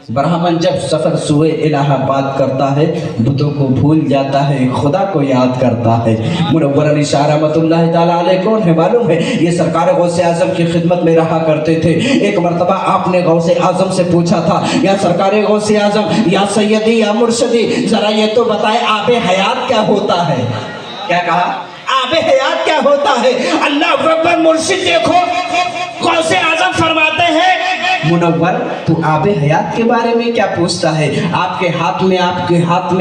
ब्राह्मण जब सफ़र सुए इलाहाबाद करता है, बुतों को भूल जाता है, खुदा को याद करता है। मुनव्वर अली शाह रहमतुल्लाह ताला अलैह कौन है मालूम है? ये सरकार गौसे आजम की खिदमत में रहा करते थे। एक मरतबा आपने गौसे आजम से पूछा था, या सरकार गौसे आजम, या सैयदी, या मुर्शदी, ज़रा ये तो बताए आबे हयात क्या होता है? क्या कहा? आबे हयात क्या होता है? अल्लाह अकबर। मुर्शिद देखो गौसे आजम फरमाते हैं मुनव्वर तू आबे हयात के बारे में क्या पूछता है? आपके हाथ में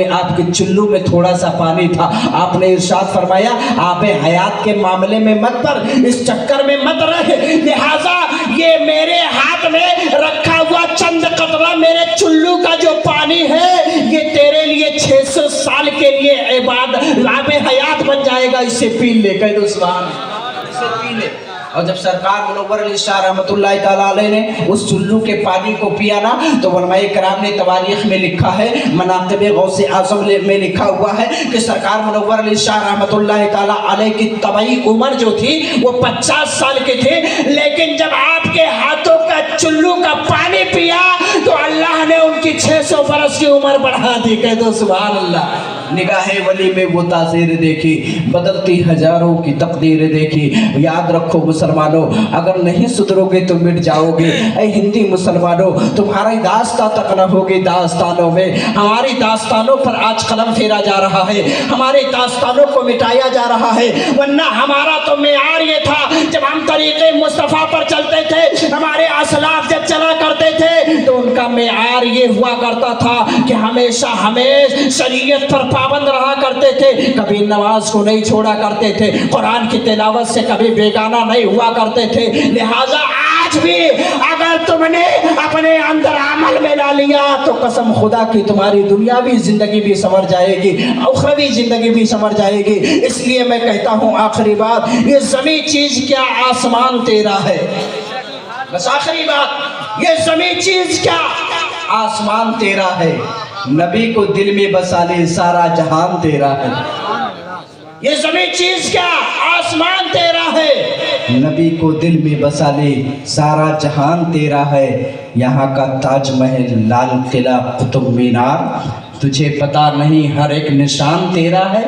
आपके चुल्लू में थोड़ा सा पानी था, आपने इरशाद फरमाया आबे हयात के मामले में मत पर, इस चक्कर में मत रहे, लिहाजा ये मेरे हाथ में रखा हुआ चंद कतरा मेरे चुल्लू का जो पानी है ये तेरे लिए 600 साल के लिए इबादत आबे हयात बन जाएगा, इसे पी ले। कह दो सुभान अल्लाह। इसे पी ले। और जब सरकार मुनव्वर अली शाह रहमतुल्लाह ताला अलैह ने उस चुल्लू के पानी को पिया ना, तो उलमाए किराम ने तवारीख में लिखा है, मनाक़िब गौसे आज़म में लिखा हुआ है कि सरकार मुनव्वर अली शाह रहमतुल्लाह ताला अलैह की तबई उम्र जो थी वो 50 साल की थी, लेकिन जब आपके हाथों का चुल्लू का पानी पिया तो अल्लाह ने उनकी 600 बरस की उम्र बढ़ा दी। कह दो सुभान अल्लाह। निगाहे वली में वो तासीर देखी, बदलती हजारों की तकदीर देखी। याद रखो मुसलमानों, अगर नहीं सुधरोगे तो मिट जाओगे। ऐ हिंदी मुसलमानों, तुम्हारी दास्तां तक न होगी दास्तानों में। हमारी दास्तानों पर आज कलम फेरा जा रहा है, हमारी दास्तानों को मिटाया जा रहा है। वरना हमारा तो मेयार ये था, जब हम तरीक़े मुस्तफ़ा पर चलते थे, हमारे असलाफ जब चला करते थे तो उनका मेयार ये हुआ करता था कि हमेशा शरीयत पर पाबंद रहा करते थे, कभी नमाज को नहीं छोड़ा करते थे, कुरान की तिलावत से कभी बेगाना नहीं हुआ करते थे। लिहाजा आज भी अगर तुमने अपने अंदर अमल में ला लिया तो कसम खुदा की तुम्हारी दुनियावी जिंदगी भी संवर जाएगी, उखरवी जिंदगी भी संवर जाएगी। इसलिए मैं कहता हूँ आखिरी बात, ये ज़मीनी चीज क्या, आसमान तेरा है। बस आखिरी बात, ये ज़मीनी चीज क्या, आसमान तेरा है। नबी को दिल में बसा ले, सारा जहान तेरा है। ये ज़मीनी चीज क्या, आसमान तेरा है। नबी को दिल में बसा ले, सारा जहान तेरा है। यहाँ का ताजमहल, लाल किला, कुतुब मीनार, तुझे पता नहीं हर एक निशान तेरा है।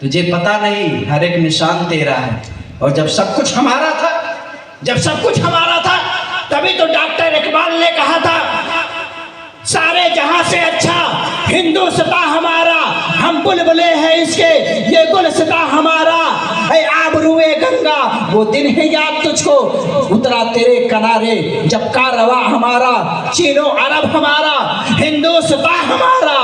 तुझे पता नहीं हर एक निशान तेरा है। और जब सब कुछ हमारा था, तभी तो डॉक्टर इकबाल ने कहा था, सारे जहां से अच्छा हिंदुस्तां हमारा, हम बुलबुले हैं इसके, ये गुलस्तां हमारा है। आबरूए गंगा वो दिन है याद तुझको, उतरा तेरे किनारे जब का रवा हमारा, चीनो अरब हमारा, हिंदुस्तां हमारा।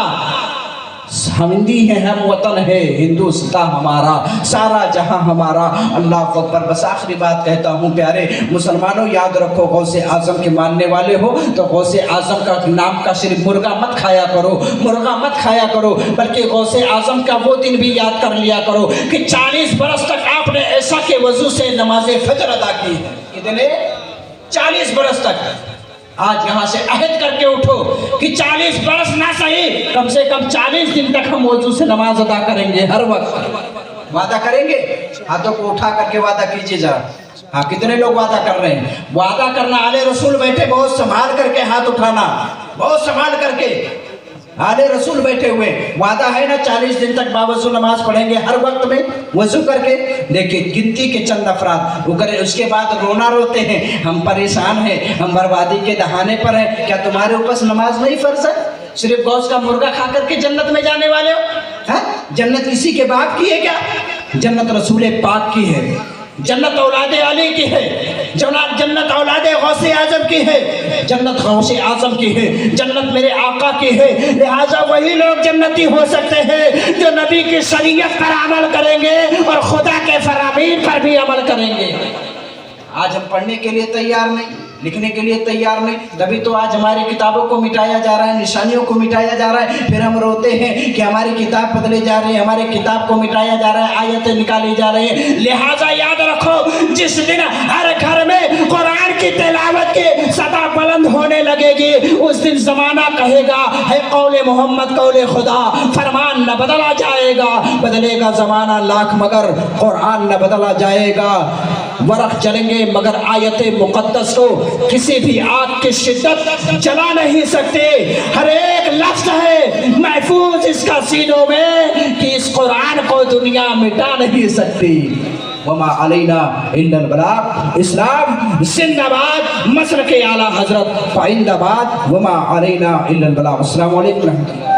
हिंदी है, हम वतन है, हिंदुस्तां हमारा, सारा जहां हमारा। अल्लाह अकबर। बस आखिरी बात कहता हूँ, प्यारे मुसलमानों, याद रखो, गौसे आजम के मानने वाले हो तो गौसे आजम का नाम का सिर्फ मुर्गा मत खाया करो, बल्कि गौसे आजम का वो दिन भी याद कर लिया करो कि 40 बरस तक आपने ऐसा के वजू से नमाज फजर अदा की है। कितने? 40 बरस तक। आज यहाँ से अहद करके उठो कि 40 बरस ना सही, कम से कम 40 दिन तक हम वजू से नमाज अदा करेंगे हर वक्त। वादा करेंगे? हाथों को उठा करके वादा कीजिए जरा। हाँ, कितने लोग वादा कर रहे हैं? वादा करना, आले रसूल बैठे, बहुत संभाल करके हाथ उठाना, बहुत संभाल करके। आले रसूल बैठे हुए, वादा है ना 40 दिन तक बावजू नमाज पढ़ेंगे हर वक्त में वजू करके। देखिए गिनती के चंद अफराद वो करें, उसके बाद रोना रोते हैं, हम परेशान हैं, हम बर्बादी के दहाने पर हैं। क्या तुम्हारे ऊपर नमाज नहीं फर्ज है? सिर्फ गौस का मुर्गा खा करके जन्नत में जाने वाले हो? हैं? जन्नत इसी के बाप की है क्या? जन्नत रसूल पाक की है, जन्नत औलादे अली की है, जन्नत औलादे गौसे आजम की है, जन्नत गौसे आजम की है, जन्नत मेरे आका की है। लिहाजा वही लोग जन्नती हो सकते हैं जो नबी की शरीयत पर अमल करेंगे और खुदा के फरामीन पर भी अमल करेंगे। आज हम पढ़ने के लिए तैयार नहीं, लिखने के लिए तैयार नहीं, तभी तो आज हमारी किताबों को मिटाया जा रहा है, निशानियों को मिटाया जा रहा है। फिर हम रोते हैं कि हमारी किताब बदले जा रही है, हमारी किताब को मिटाया जा रहा है, आयतें निकाली जा रही है। लिहाजा याद रखो, जिस दिन हर घर में कुरान की तिलावत की सदा बुलंद होने लगेगी, उस दिन जमाना कहेगा है कौले मोहम्मद कौले खुदा, फरमान न बदला जाएगा, बदलेगा जमाना लाख मगर कुरान न बदला जाएगा। वरख जलेंगे मगर आयते मुकद्दस को किसी भी आग की शिद्दत जला नहीं सकते। हर एक लफ्ज है महफूज इसका सीनों में कि इस कुरान को दुनिया मिटा नहीं सकती। वमा अलैना इल्लल बलाग। इस्लाम जिंदाबाद, मसलके आला हजरत पाइंदाबाद। वमा अलैना इल्लल बलाग। अस्सलामु अलैकुम।